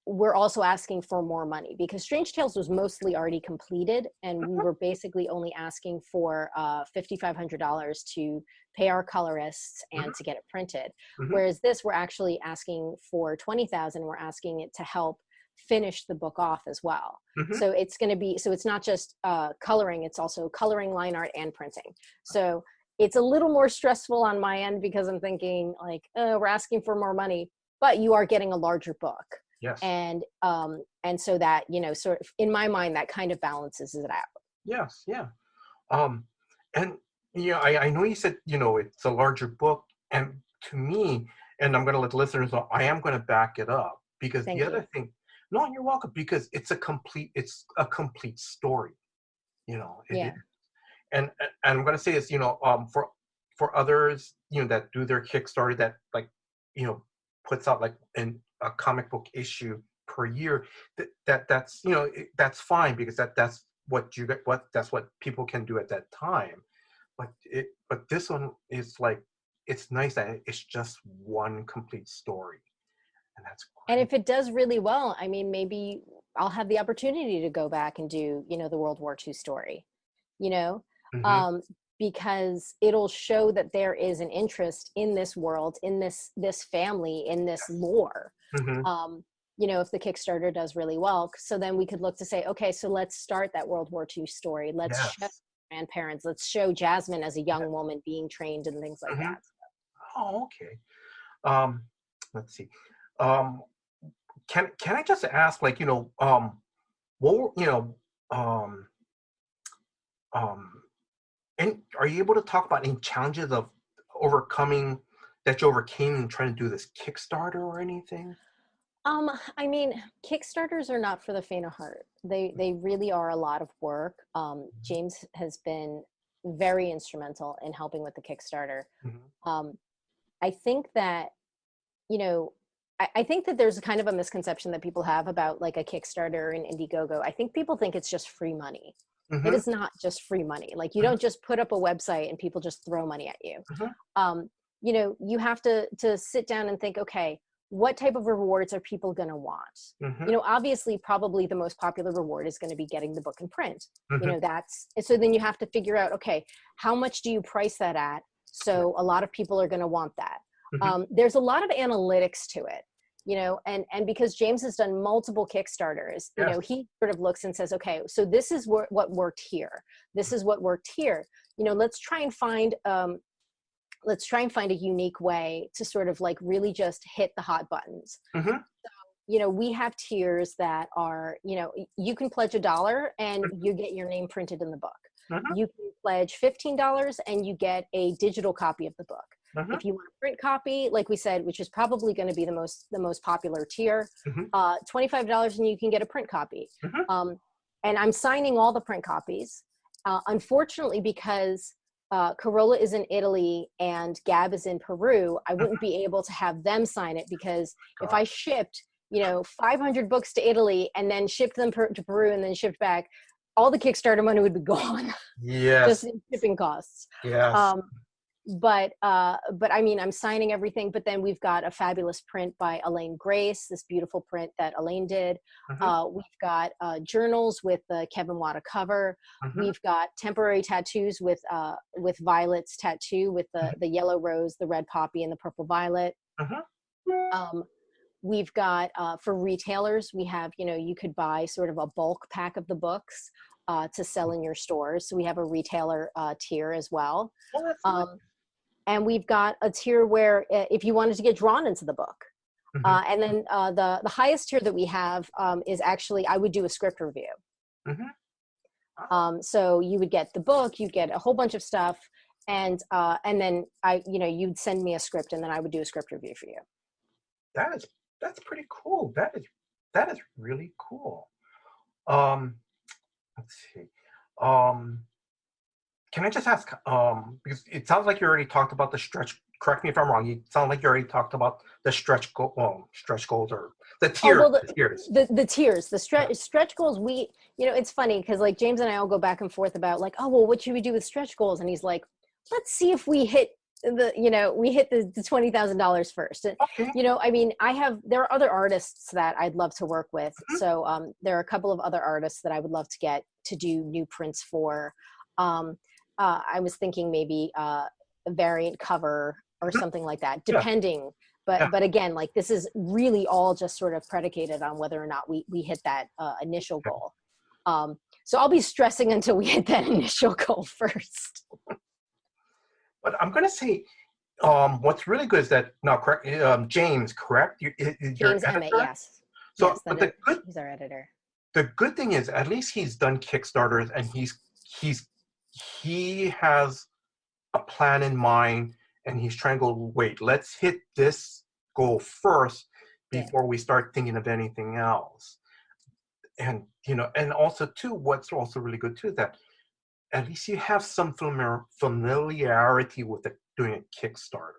Speaker 2: we're also asking for more money, because Strange Tales was mostly already completed, and we were basically only asking for $5,500 to pay our colorists and to get it printed.
Speaker 1: Hmm.
Speaker 2: Whereas this, we're actually asking for 20,000. We're asking it to help finish the book off as well.
Speaker 1: Hmm.
Speaker 2: So it's going to be, so it's not just coloring, it's also coloring, line art, and printing. So it's a little more stressful on my end, because I'm thinking like, we're asking for more money, but you are getting a larger book.
Speaker 1: Yes.
Speaker 2: And so that, sort of in my mind, that kind of balances it out.
Speaker 1: Yes. Yeah. Um, and I know you said, it's a larger book, and to me, and I'm going to let the listeners know, I am going to back it up, because the
Speaker 2: Thank you.
Speaker 1: other thing, no, you're welcome, because it's a complete story. It is.
Speaker 2: Yeah.
Speaker 1: And I'm going to say this, for others, that do their Kickstarter, that like, puts out like a comic book issue per year, that's fine, because that's that's what people can do at that time. But this one is like, it's nice that it's just one complete story, and that's
Speaker 2: And
Speaker 1: great.
Speaker 2: if it does really well, I mean, maybe I'll have the opportunity to go back and do, the World War II story, you know,
Speaker 1: Mm-hmm.
Speaker 2: um, because it'll show that there is an interest in this world, in this family, in this lore.
Speaker 1: Mm-hmm.
Speaker 2: Um, if the Kickstarter does really well, so then we could look to say, okay, so let's start that World War II story. Let's show
Speaker 1: Yes.
Speaker 2: grandparents. Let's show Jasmine as a young woman being trained and things like
Speaker 1: Mm-hmm.
Speaker 2: that.
Speaker 1: Oh, okay. Um, let's see. Um, can I just ask, like, what um, um, and are you able to talk about any challenges of overcoming that you overcame in trying to do this Kickstarter or anything?
Speaker 2: I mean, Kickstarters are not for the faint of heart. They really are a lot of work. James has been very instrumental in helping with the Kickstarter.
Speaker 1: Mm-hmm.
Speaker 2: Um, I think that, you know, I think that there's kind of a misconception that people have about like a Kickstarter and Indiegogo. I think people think it's just free money. It
Speaker 1: Mm-hmm.
Speaker 2: is not just free money. Like you don't just put up a website and people just throw money at you.
Speaker 1: Mm-hmm.
Speaker 2: You have to sit down and think, okay, what type of rewards are people going to want?
Speaker 1: Mm-hmm.
Speaker 2: Obviously, probably the most popular reward is going to be getting the book in print.
Speaker 1: Mm-hmm.
Speaker 2: So then you have to figure out, okay, how much do you price that at? So a lot of people are going to want that.
Speaker 1: Mm-hmm.
Speaker 2: There's a lot of analytics to it, and because James has done multiple Kickstarters,
Speaker 1: Yes.
Speaker 2: he sort of looks and says, okay, so this is what worked here. This is what worked here. Let's try and find a unique way to sort of like really just hit the hot buttons.
Speaker 1: Mm-hmm.
Speaker 2: We have tiers that are, you can pledge $1 and you get your name printed in the book.
Speaker 1: Mm-hmm.
Speaker 2: You can pledge $15 and you get a digital copy of the book.
Speaker 1: Mm-hmm.
Speaker 2: If you want a print copy, like we said, which is probably going to be the most popular tier,
Speaker 1: Mm-hmm.
Speaker 2: $25 and you can get a print copy.
Speaker 1: Mm-hmm.
Speaker 2: And I'm signing all the print copies. Unfortunately, because Corolla is in Italy and Gab is in Peru, I wouldn't be able to have them sign it, because if I shipped 500 books to Italy and then shipped them to Peru and then shipped back, all the Kickstarter money would be gone.
Speaker 1: Yes.
Speaker 2: Just in shipping costs.
Speaker 1: Yes.
Speaker 2: But I mean, I'm signing everything, but then we've got a fabulous print by Elaine Grace, this beautiful print that Elaine did.
Speaker 1: Mm-hmm.
Speaker 2: We've got journals with the Kevin Wada cover.
Speaker 1: Mm-hmm.
Speaker 2: We've got temporary tattoos with Violet's tattoo with the yellow rose, the red poppy, and the purple violet.
Speaker 1: Mm-hmm.
Speaker 2: We've got for retailers, we have, you could buy sort of a bulk pack of the books to sell in your stores. So we have a retailer tier as well.
Speaker 1: Oh, that's nice.
Speaker 2: And we've got a tier where if you wanted to get drawn into the book.
Speaker 1: Mm-hmm.
Speaker 2: And then the highest tier that we have is actually, I would do a script review.
Speaker 1: Mm-hmm.
Speaker 2: So you would get the book, you'd get a whole bunch of stuff, and then you'd send me a script, and then I would do a script review for you.
Speaker 1: That's pretty cool. That is really cool. Let's see. Can I just ask? Because it sounds like you already talked about the stretch. Correct me if I'm wrong. It sounds like you already talked about the stretch goals or the tiers.
Speaker 2: The tiers, the stretch goals. It's funny because like James and I all go back and forth about like, oh well, what should we do with stretch goals? And he's like, let's see if we hit the $20,000 first.
Speaker 1: Okay.
Speaker 2: I mean, there are other artists that I'd love to work with.
Speaker 1: Mm-hmm.
Speaker 2: So there are a couple of other artists that I would love to get to do new prints for. I was thinking maybe a variant cover or something like that, depending. Yeah. But again, like this is really all just sort of predicated on whether or not we hit that initial goal. So I'll be stressing until we hit that initial goal first.
Speaker 1: But I'm going to say, what's really good is that correct, James, correct?
Speaker 2: James Emmett, yes.
Speaker 1: So,
Speaker 2: yes,
Speaker 1: but
Speaker 2: he's our editor.
Speaker 1: The good thing is, at least he's done Kickstarters, and he has a plan in mind, and he's trying to go, wait, let's hit this goal first before we start thinking of anything else. And and also too, what's also really good too is that at least you have some familiarity with doing a Kickstarter.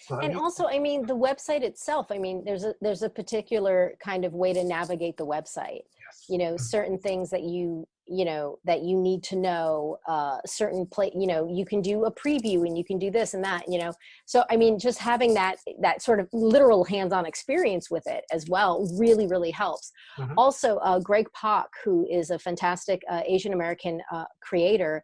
Speaker 1: So
Speaker 2: also, I mean, the website itself, I mean, there's a particular kind of way to navigate the website.
Speaker 1: Yes.
Speaker 2: Certain things that that you need to know certain play, you can do a preview and you can do this and that, so I mean, just having that sort of literal hands-on experience with it as well really, really helps.
Speaker 1: Mm-hmm.
Speaker 2: Also, Greg Pak, who is a fantastic Asian American creator,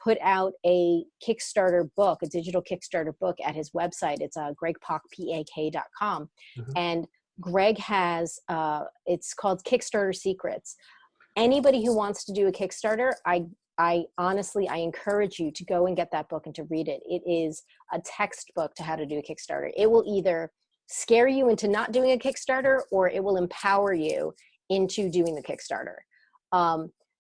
Speaker 2: put out a Kickstarter book, a digital Kickstarter book at his website. It's gregpak.com.
Speaker 1: Mm-hmm.
Speaker 2: And Greg has it's called Kickstarter Secrets. Anybody who wants to do a Kickstarter, I honestly, I encourage you to go and get that book and to read it. It is a textbook to how to do a Kickstarter. It will either scare you into not doing a Kickstarter, or it will empower you into doing the Kickstarter.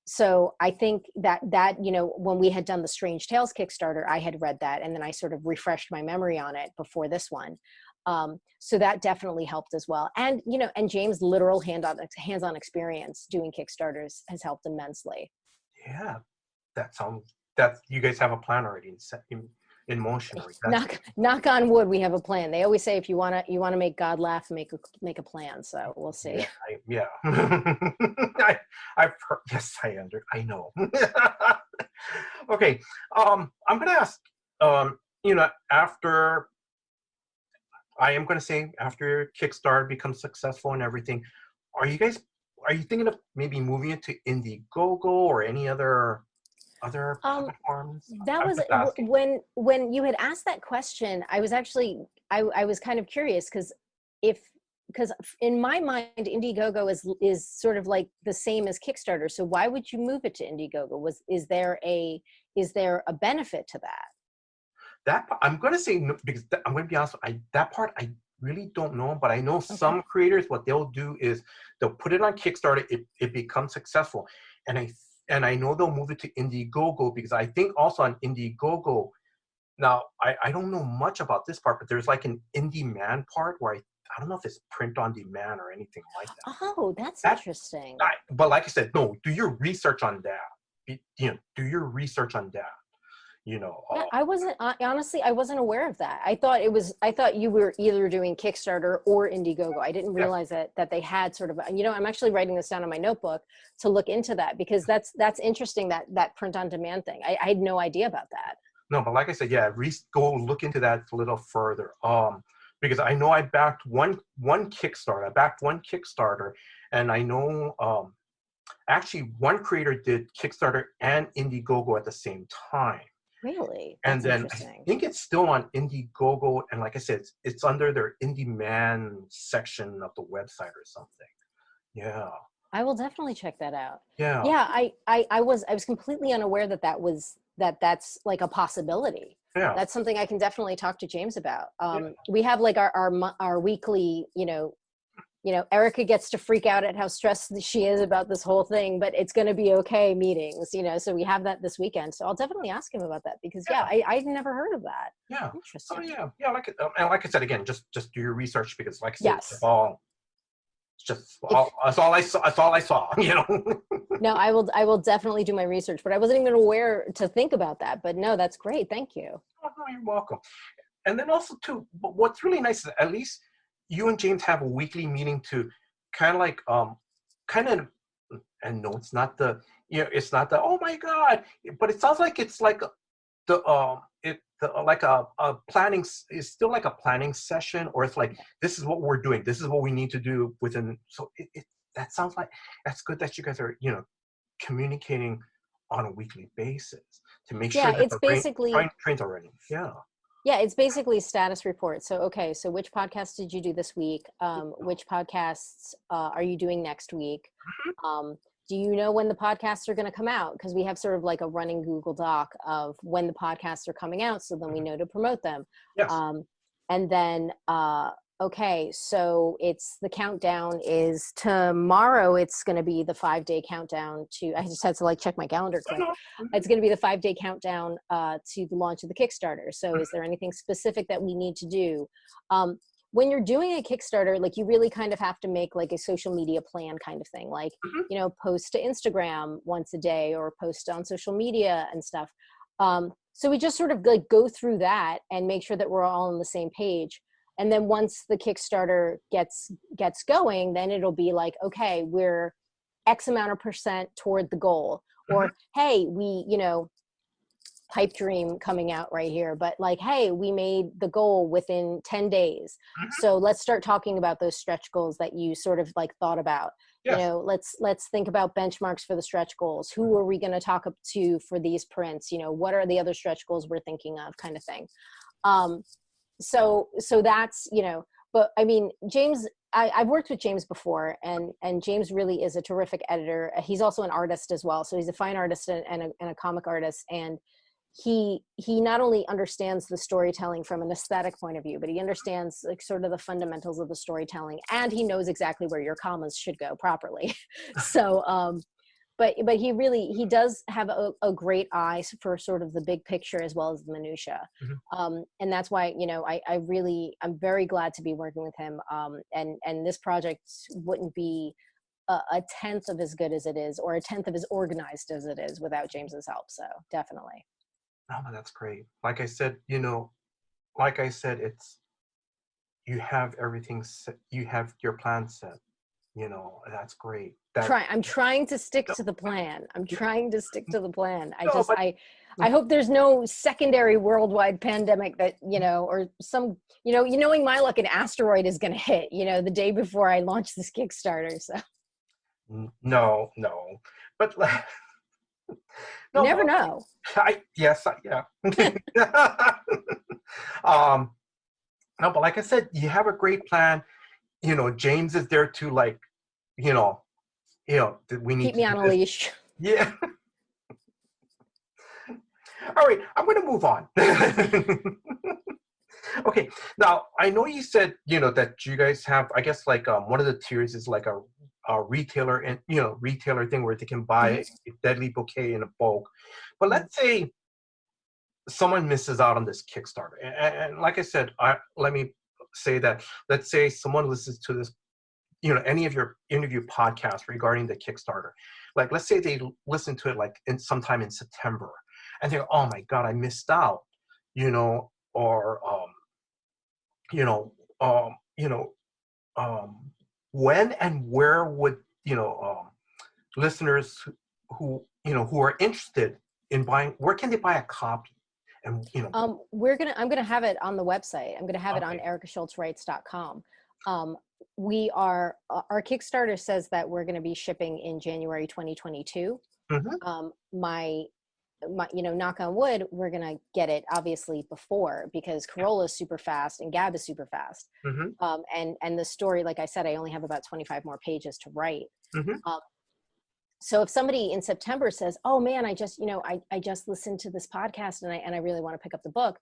Speaker 2: So I think that when we had done the Strange Tales Kickstarter, I had read that, and then I sort of refreshed my memory on it before this one. So that definitely helped as well. And, and James' literal hands-on experience doing Kickstarters has helped immensely.
Speaker 1: Yeah, that you guys have a plan already in motion.
Speaker 2: Knock on wood, we have a plan. They always say if you want to make God laugh, make a plan. So we'll see.
Speaker 1: Yeah. I've heard, yes, I know. Okay. I'm going to ask, after after Kickstarter becomes successful and everything, are you thinking of maybe moving it to Indiegogo or any other platforms?
Speaker 2: That was when you had asked that question, I was actually, I was kind of curious because in my mind, Indiegogo is sort of like the same as Kickstarter. So why would you move it to Indiegogo? Is there a benefit to that?
Speaker 1: That I'm going to say no, because I'm going to be honest. That part I really don't know, but I know some creators, what they'll do is they'll put it on Kickstarter. It becomes successful, and I know they'll move it to Indiegogo, because I think also on Indiegogo. Now I don't know much about this part, but there's like an indie man part where I don't know if it's print on demand or anything like that.
Speaker 2: Oh, that's interesting.
Speaker 1: But like I said, no, do your research on that. Do your research on that. Yeah,
Speaker 2: I wasn't aware of that. I thought you were either doing Kickstarter or Indiegogo. I didn't realize that they had sort of, I'm actually writing this down in my notebook to look into that, because that's interesting, that print on demand thing. I had no idea about that.
Speaker 1: No, but like I said, yeah, go look into that a little further. Because I know I backed one Kickstarter. I backed one Kickstarter, and I know actually one creator did Kickstarter and Indiegogo at the same time.
Speaker 2: Really?
Speaker 1: And then I think it's still on Indiegogo, and like I said, it's under their Indie Man section of the website or something. Yeah.
Speaker 2: I will definitely check that out.
Speaker 1: Yeah.
Speaker 2: Yeah, I was completely unaware that's like a possibility.
Speaker 1: Yeah.
Speaker 2: That's something I can definitely talk to James about. We have like our weekly, Erica gets to freak out at how stressed she is about this whole thing, but it's going to be okay meetings, so we have that this weekend. So I'll definitely ask him about that, because I'd never heard of that.
Speaker 1: Yeah.
Speaker 2: Interesting.
Speaker 1: Oh yeah. Like and like I said, again, just do your research, because like I said,
Speaker 2: yes.
Speaker 1: That's all I saw.
Speaker 2: No, I will definitely do my research, but I wasn't even aware to think about that. But no, that's great. Thank you.
Speaker 1: Oh, no, you're welcome. And then also too, what's really nice is at least you and James have a weekly meeting to kind of like and no, it's not the oh my God, but it sounds like it's like like a planning, is still like a planning session, or it's like, this is what we're doing, this is what we need to do within. So that sounds like that's good that you guys are communicating on a weekly basis to make sure that
Speaker 2: it's basically
Speaker 1: trains are running.
Speaker 2: Yeah, it's basically status report. So, okay, so which podcast did you do this week? Which podcasts are you doing next week? Do you know when the podcasts are going to come out? Because we have sort of like a running Google Doc of when the podcasts are coming out, so then we know to promote them.
Speaker 1: Yes.
Speaker 2: And then, okay, so the countdown is tomorrow. It's going to be the 5-day countdown I just had to check my calendar quick. It's going to be the 5-day countdown to the launch of the Kickstarter. So is there anything specific that we need to do? When you're doing a Kickstarter, you really kind of have to make a social media plan kind of thing, post to Instagram once a day or post on social media and stuff. So we just sort of go through that and make sure that we're all on the same page. And then once the Kickstarter gets going, then it'll be okay, we're X amount of percent toward the goal, or hey, we, you know, pipe dream coming out right here, but like, hey, we made the goal within 10 days. So let's start talking about those stretch goals that you sort of like thought about.
Speaker 1: Yes.
Speaker 2: You know, let's think about benchmarks for the stretch goals. Who are we going to talk up to for these prints? You know, what are the other stretch goals we're thinking of, kind of thing. So that's, you know, but I mean, James, I've worked with James before, and James really is a terrific editor. He's also an artist as well. So he's a fine artist and a comic artist. And he not only understands the storytelling from an aesthetic point of view, but he understands like sort of the fundamentals of the storytelling, and he knows exactly where your commas should go properly. So, but he does have a great eye for sort of the big picture as well as the minutia. And that's why, you know, I'm very glad to be working with him. And this project wouldn't be a tenth of as good as it is, or a tenth of as organized as it is, without James's help. So definitely.
Speaker 1: Oh, that's great. Like I said, you know, it's, you have everything set, you have your plan set, you know, that's great.
Speaker 2: I'm trying to stick to the plan. I'm trying to stick to the plan. I
Speaker 1: No,
Speaker 2: hope there's no secondary worldwide pandemic that, you know, or some, you know, knowing my luck, an asteroid is going to hit, you know, the day before I launch this Kickstarter. So
Speaker 1: no, but
Speaker 2: you never know.
Speaker 1: Yeah. No, but like I said, you have a great plan. You know, James is there to, like, you know, we need
Speaker 2: keep me on a leash.
Speaker 1: Yeah. All right, I'm going to move on. Okay, now I know you said, you know, that you guys have, I guess, like one of the tiers is like a retailer, and, you know, retailer thing where they can buy a Deadly Bouquet in a bulk. But let's say someone misses out on this Kickstarter, and like I said, let me say that, let's say someone listens to this, you know, any of your interview podcasts regarding the Kickstarter. Like, let's say they listen to it like sometime in September, and they go, oh my God, I missed out, you know, or when and where would, you know, listeners who, you know, who are interested in buying, where can they buy a copy? And, you know,
Speaker 2: I'm gonna have it on the website. I'm gonna have it on ericaschultzwrites.com. Our Kickstarter says that we're going to be shipping in January 2022. My, you know, knock on wood, we're going to get it obviously before, because Corolla is super fast and Gab is super fast. And the story, like I said, I only have about 25 more pages to write. So if somebody in September says, oh man, I just listened to this podcast and I really want to pick up the book,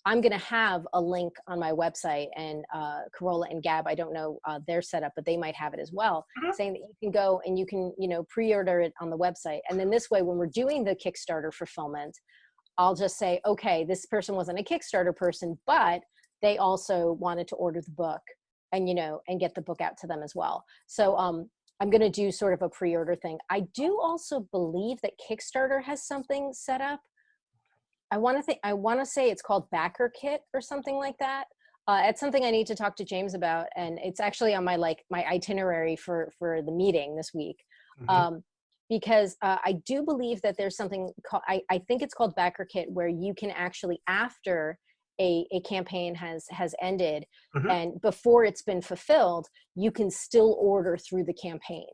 Speaker 2: I'm going to have a link on my website, and Corolla and Gab, I don't know their setup, but they might have it as well, saying that you can go and you can, you know, pre-order it on the website. And then this way, when we're doing the Kickstarter fulfillment, I'll just say, okay, this person wasn't a Kickstarter person, but they also wanted to order the book, and, you know, and get the book out to them as well. So I'm going to do sort of a pre-order thing. I do also believe that Kickstarter has something set up. I want to say it's called Backer Kit or something like that. It's something I need to talk to James about, and it's actually on my itinerary for the meeting this week. Because I do believe that there's something called, I think it's called Backer Kit, where you can actually, after a campaign has ended and before it's been fulfilled, you can still order through the campaign.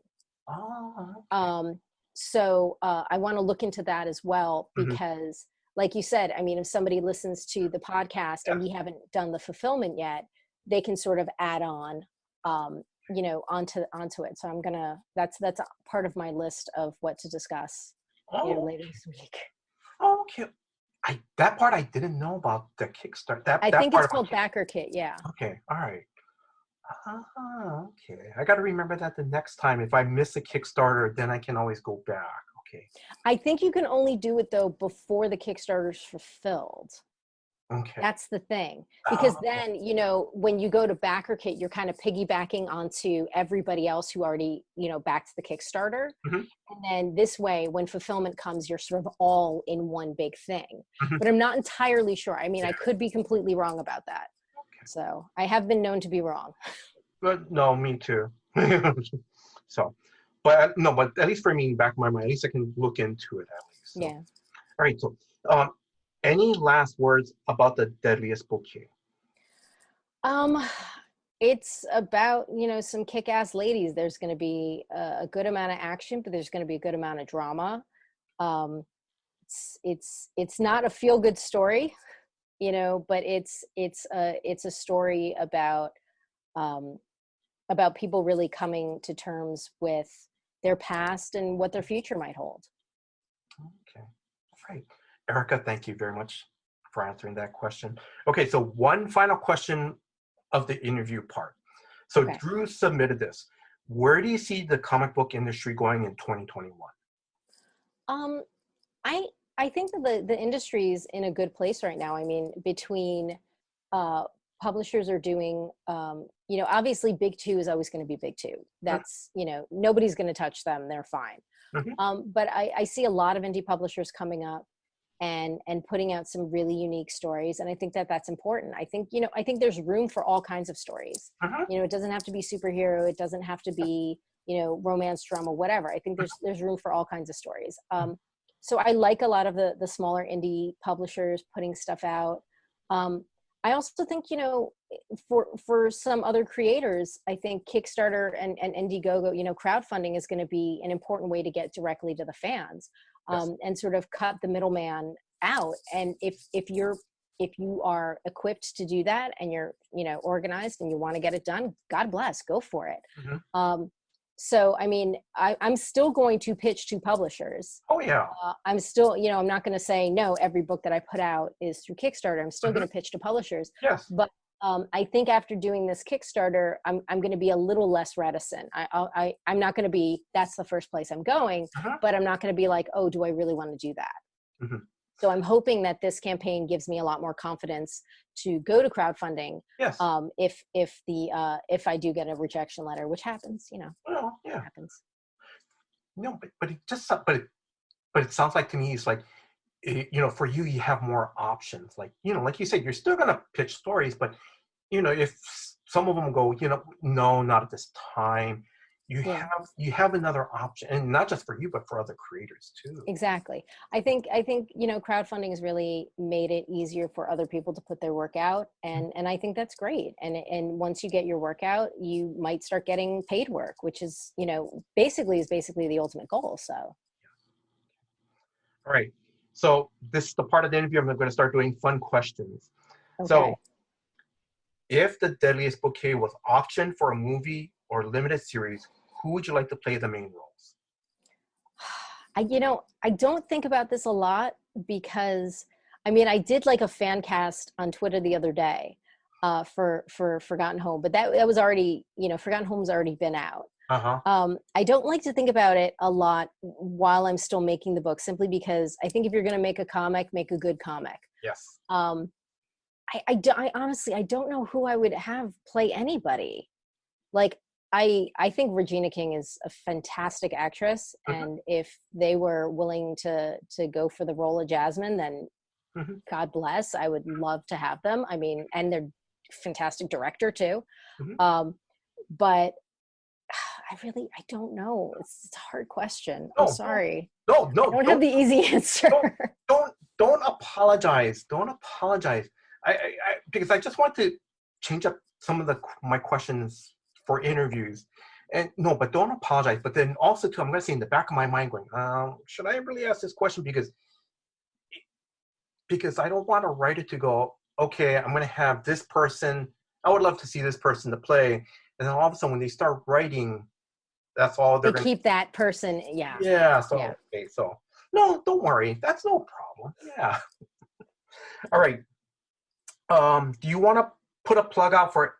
Speaker 2: So I want to look into that as well, because like you said, I mean, if somebody listens to the podcast and we haven't done the fulfillment yet, they can sort of add on, you know, onto it. So that's part of my list of what to discuss, you know, later this week.
Speaker 1: Okay. That part I didn't know about the Kickstarter.
Speaker 2: I think it's called Backer Kit. Yeah.
Speaker 1: Okay. All right. Okay. I got to remember that the next time. If I miss a Kickstarter, then I can always go back. Okay.
Speaker 2: I think you can only do it though before the Kickstarter's fulfilled.
Speaker 1: Okay.
Speaker 2: That's the thing, because then, you know, when you go to Backer Kit, you're kind of piggybacking onto everybody else who already, you know, backed the Kickstarter. And then this way, when fulfillment comes, you're sort of all in one big thing. But I'm not entirely sure. I mean, I could be completely wrong about that. So I have been known to be wrong.
Speaker 1: But no, me too. So, but no, but at least for me, back of my mind, at least I can look into it at least. So.
Speaker 2: Yeah.
Speaker 1: All right. So, any last words about the Deadliest Bouquet?
Speaker 2: It's about, you know, some kick-ass ladies. There's going to be a good amount of action, but there's going to be a good amount of drama. Um, it's not a feel-good story, you know, but it's a story about people really coming to terms with their past and what their future might hold.
Speaker 1: Okay. All right. Erica, thank you very much for answering that question. Okay, so one final question of the interview part. So
Speaker 2: Okay.
Speaker 1: Drew submitted this. Where do you see the comic book industry going in 2021?
Speaker 2: I think that the industry is in a good place right now. I mean, between publishers are doing, you know, obviously Big Two is always going to be Big Two. That's, you know, nobody's going to touch them. They're fine. But I see a lot of indie publishers coming up and putting out some really unique stories. And I think that that's important. I think, you know, I think there's room for all kinds of stories. You know, it doesn't have to be superhero. It doesn't have to be, you know, romance, drama, whatever. I think there's room for all kinds of stories. So I like a lot of the smaller indie publishers putting stuff out. I also think, you know, for some other creators, I think Kickstarter and Indiegogo, you know, crowdfunding is going to be an important way to get directly to the fans, and sort of cut the middleman out. And if you are equipped to do that and you're, you know, organized and you want to get it done, God bless, go for it. So, I mean, I'm still going to pitch to publishers.
Speaker 1: Oh, yeah.
Speaker 2: I'm still, you know, I'm not going to say, no, every book that I put out is through Kickstarter. I'm still going to pitch to publishers.
Speaker 1: Yes.
Speaker 2: But I think after doing this Kickstarter, I'm going to be a little less reticent. I'm not going to be, that's the first place I'm going, but I'm not going to be like, oh, do I really want to do that? So I'm hoping that this campaign gives me a lot more confidence to go to crowdfunding.
Speaker 1: Yes.
Speaker 2: If I do get a rejection letter, which happens, you know.
Speaker 1: Well, yeah.
Speaker 2: It happens.
Speaker 1: No, but it just but it sounds like to me it's like, you know, for you have more options. Like, you know, like you said, you're still gonna pitch stories, but you know, if some of them go, you know, no, not at this time, you have another option, and not just for you, but for other creators too.
Speaker 2: Exactly. I think you know, crowdfunding has really made it easier for other people to put their work out, and I think that's great. And once you get your work out, you might start getting paid work, which is, you know, basically the ultimate goal. So.
Speaker 1: All right. So this is the part of the interview I'm going to start doing fun questions.
Speaker 2: Okay.
Speaker 1: So if the Deadliest Bouquet was auctioned for a movie or limited series, who would you like to play the main roles?
Speaker 2: You know, I don't think about this a lot because, I mean, I did like a fan cast on Twitter the other day for Forgotten Home, but that was already, you know, Forgotten Home's already been out. I don't like to think about it a lot while I'm still making the book, simply because I think if you're going to make a comic, make a good comic.
Speaker 1: Yes.
Speaker 2: I honestly, I don't know who I would have play anybody. Like, I think Regina King is a fantastic actress, and if they were willing to go for the role of Jasmine, then God bless. I would love to have them. I mean, and they're fantastic director too. But I don't know. It's a hard question. I'm sorry.
Speaker 1: No,
Speaker 2: I don't have the easy answer.
Speaker 1: Don't apologize. Don't apologize. I because I just want to change up some of my questions for interviews. And no, but don't apologize. But then also too, I'm going to say in the back of my mind going, should I really ask this question? Because I don't want a writer to go, okay, I'm going to have this person. I would love to see this person to play. And then all of a sudden when they start writing, that's all they're going to
Speaker 2: keep that person. Yeah.
Speaker 1: Yeah. So, okay. So no, don't worry. That's no problem. Yeah. All right. Do you want to put a plug out for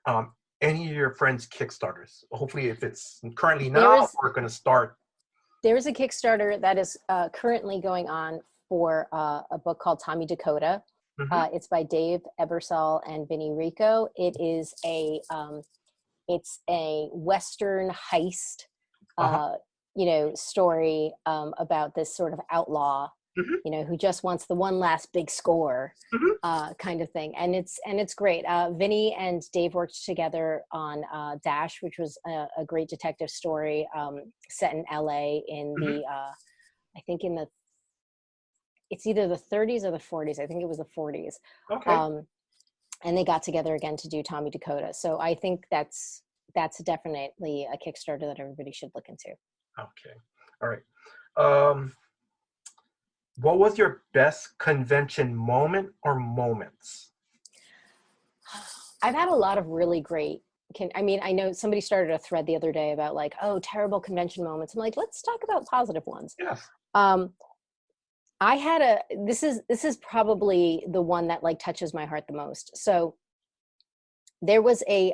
Speaker 1: any of your friends' Kickstarters? Hopefully, if it's currently now, we're going to start.
Speaker 2: There's a Kickstarter that is currently going on for a book called Tommy Dakota. It's by Dave Ebersol and Vinny Rico. It is it's a Western heist, you know, story about this sort of outlaw
Speaker 1: Hmm.
Speaker 2: who just wants the one last big score,
Speaker 1: Hmm.
Speaker 2: kind of thing. And it's great. Vinny and Dave worked together on Dash, which was a great detective story, set in LA in
Speaker 1: Hmm.
Speaker 2: the, I think it's either the 30s or the 40s. I think it was the 40s.
Speaker 1: Okay.
Speaker 2: Um, and they got together again to do Tommy Dakota. So I think that's definitely a Kickstarter that everybody should look into.
Speaker 1: Okay. All right. Um, what was your best convention moment or moments?
Speaker 2: I've had a lot of really great I mean, I know somebody started a thread the other day about like, oh, terrible convention moments. I'm like, let's talk about positive ones.
Speaker 1: Yes.
Speaker 2: Um, I had this is probably the one that like touches my heart the most. So there was a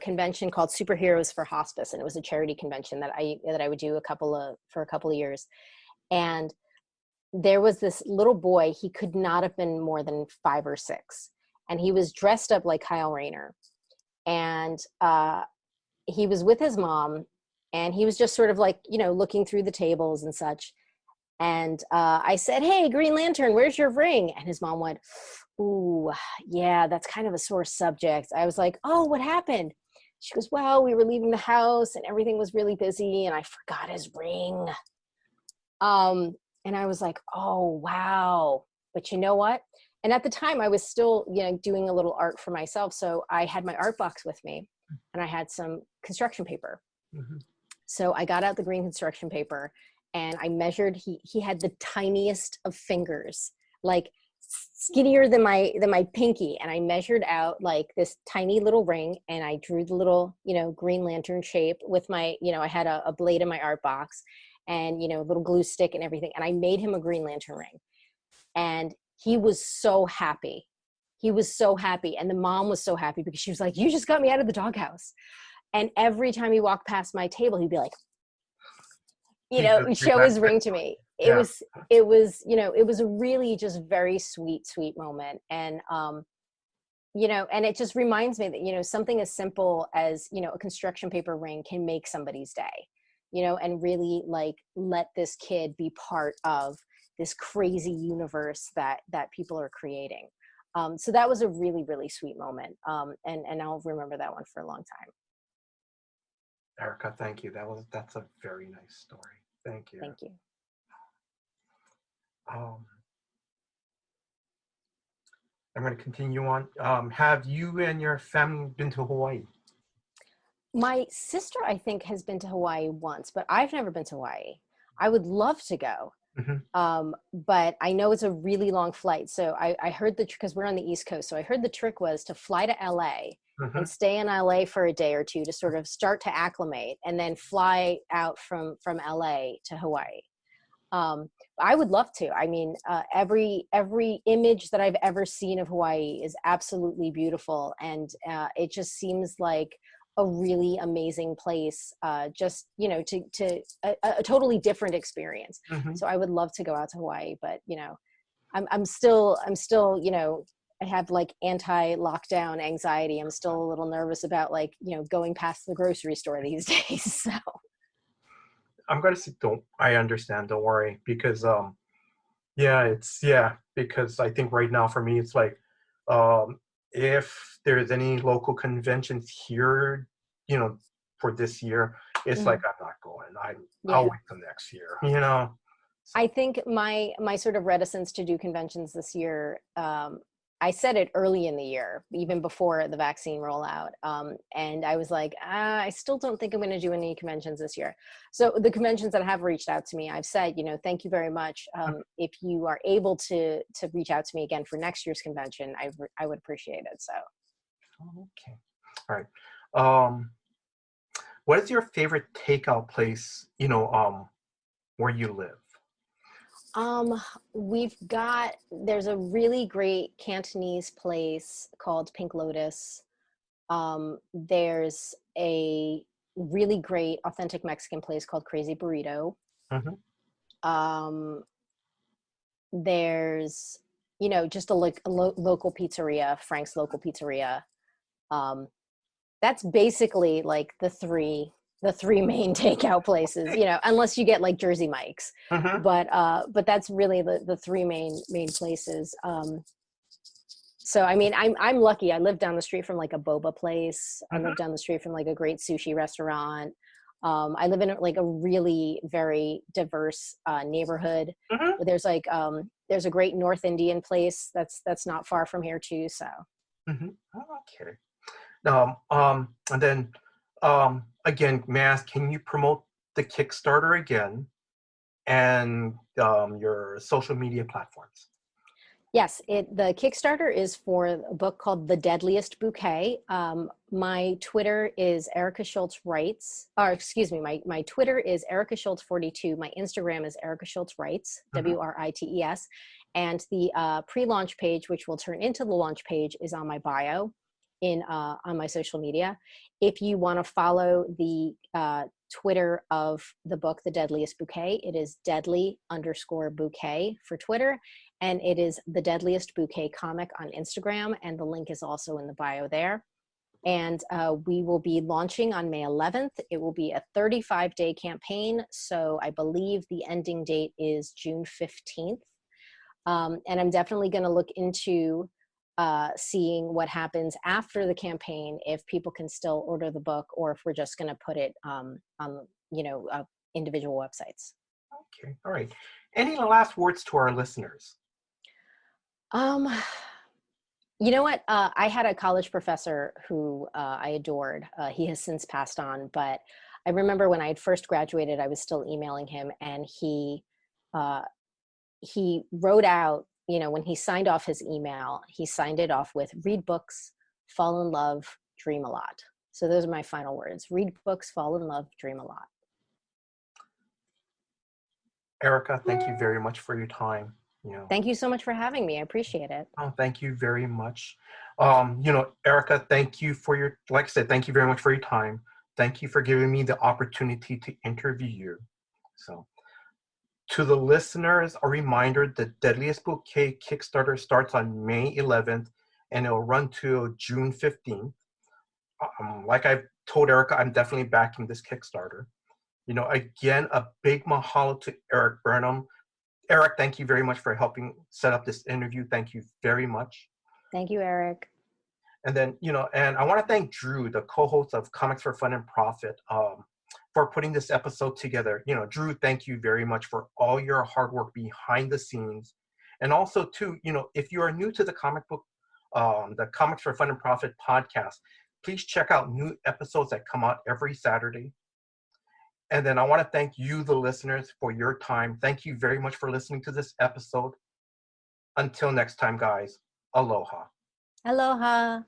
Speaker 2: convention called Superheroes for Hospice, and it was a charity convention that I would do for a couple of years. And there was this little boy, he could not have been more than 5 or 6, and he was dressed up like Kyle Rayner, and he was with his mom, and he was just sort of like looking through the tables and such. And I said, hey, Green Lantern, where's your ring? And his mom went, ooh, yeah, that's kind of a sore subject. I was like, oh, what happened? She goes, well, we were leaving the house and everything was really busy and I forgot his ring. And I was like, oh, wow. But you know what? And at the time I was still, doing a little art for myself. So I had my art box with me and I had some construction paper.
Speaker 1: Hmm.
Speaker 2: So I got out the green construction paper and I measured, he had the tiniest of fingers, like skinnier than my pinky. And I measured out like this tiny little ring and I drew the little, Green Lantern shape with my, I had a blade in my art box and, a little glue stick and everything. And I made him a Green Lantern ring. And he was so happy. He was so happy. And the mom was so happy because she was like, you just got me out of the doghouse. And every time he walked past my table, he'd be like,
Speaker 1: He just
Speaker 2: show his
Speaker 1: remembered.
Speaker 2: ring to me. It
Speaker 1: Yeah.
Speaker 2: was, it was, it was a really just very sweet, sweet moment. And, and it just reminds me that, something as simple as, a construction paper ring can make somebody's day, and really like let this kid be part of this crazy universe that people are creating. So that was a really, really sweet moment. And I'll remember that one for a long time.
Speaker 1: Erica, thank you. That's a very nice story. Thank you.
Speaker 2: Thank you.
Speaker 1: Um, I'm going to continue on. Have you and your family been to Hawaii?
Speaker 2: My sister, I think, has been to Hawaii once, but I've never been to Hawaii. I would love to go.
Speaker 1: Hmm.
Speaker 2: But I know it's a really long flight. So I heard because we're on the East Coast. So I heard the trick was to fly to LA
Speaker 1: Hmm.
Speaker 2: and stay in LA for a day or two to sort of start to acclimate and then fly out from LA to Hawaii. Um, I would love to. I mean, every image that I've ever seen of Hawaii is absolutely beautiful. And it just seems like a really amazing place, just, to a totally different experience.
Speaker 1: Hmm.
Speaker 2: So I would love to go out to Hawaii, but, I'm still, I have like anti-lockdown anxiety. I'm still a little nervous about like, going past the grocery store these days. So
Speaker 1: I'm going to say, don't, I understand. Don't worry. Because, because I think right now for me, it's like, if there's any local conventions here, for this year, it's like,
Speaker 2: mhm.
Speaker 1: I'm not going. I'll
Speaker 2: Yeah.
Speaker 1: wait till next year.
Speaker 2: I
Speaker 1: So,
Speaker 2: think my sort of reticence to do conventions this year, I said it early in the year, even before the vaccine rollout. And I was like, I still don't think I'm going to do any conventions this year. So the conventions that have reached out to me, I've said, thank you very much. If you are able to reach out to me again for next year's convention, I would appreciate it. So
Speaker 1: okay. All right. Um, what is your favorite takeout place, where you live?
Speaker 2: Um, there's a really great Cantonese place called Pink Lotus. There's a really great authentic Mexican place called Crazy Burrito.
Speaker 1: Hmm.
Speaker 2: Um, there's, just a local pizzeria, Frank's Local Pizzeria. Um, that's basically like the the three main takeout places, you know, unless you get like Jersey Mike's.
Speaker 1: Mm-hmm.
Speaker 2: But that's really the three main places. So I mean, I'm lucky. I live down the street from like a boba place. I live down the street from like a great sushi restaurant. I live in like a really very diverse neighborhood.
Speaker 1: Mm-hmm.
Speaker 2: There's a great North Indian place that's not far from here too. So.
Speaker 1: Mm-hmm. Okay. And then again, may I ask, can you promote the Kickstarter again and your social media platforms?
Speaker 2: Yes, the Kickstarter is for a book called The Deadliest Bouquet. My Twitter is Erica Shultz Writes, or excuse me, my Twitter is Erica Shultz 42. My Instagram is Erica Shultz Writes, WRITES. And the pre-launch page, which will turn into the launch page, is on my bio on my social media. If you want to follow the Twitter of the book, The Deadliest Bouquet, it is deadly_bouquet for Twitter. And it is The Deadliest Bouquet comic on Instagram. And the link is also in the bio there. And we will be launching on May 11th. It will be a 35-day campaign. So I believe the ending date is June 15th. And I'm definitely going to look into seeing what happens after the campaign, if people can still order the book, or if we're just going to put it on, individual websites.
Speaker 1: Okay, all right. Any last words to our listeners?
Speaker 2: You know what? I had a college professor who I adored. He has since passed on, but I remember when I had first graduated, I was still emailing him, and he wrote out, you know, when he signed off his email, he signed it off with read books, fall in love, dream a lot. So those are my final words. Read books, fall in love, dream a lot.
Speaker 1: Erica, thank you very much for your time.
Speaker 2: Thank you so much for having me. I appreciate it.
Speaker 1: Oh, thank you very much. Erica, thank you for like I said, thank you very much for your time. Thank you for giving me the opportunity to interview you. So, to the listeners, a reminder, the Deadliest Bouquet Kickstarter starts on May 11th and it'll run to June 15th. Like I've told Erica, I'm definitely backing this Kickstarter. Again, a big mahalo to Eric Burnham. Eric, thank you very much for helping set up this interview. Thank you very much.
Speaker 2: Thank you, Eric.
Speaker 1: And then, and I want to thank Drew, the co-host of Comics for Fun and Profit, for putting this episode together. Drew, thank you very much for all your hard work behind the scenes. And also, too, if you are new to the the Comics for Fun and Profit podcast, please check out new episodes that come out every Saturday. And then I want to thank you, the listeners, for your time. Thank you very much for listening to this episode. Until next time, guys, aloha.
Speaker 2: Aloha.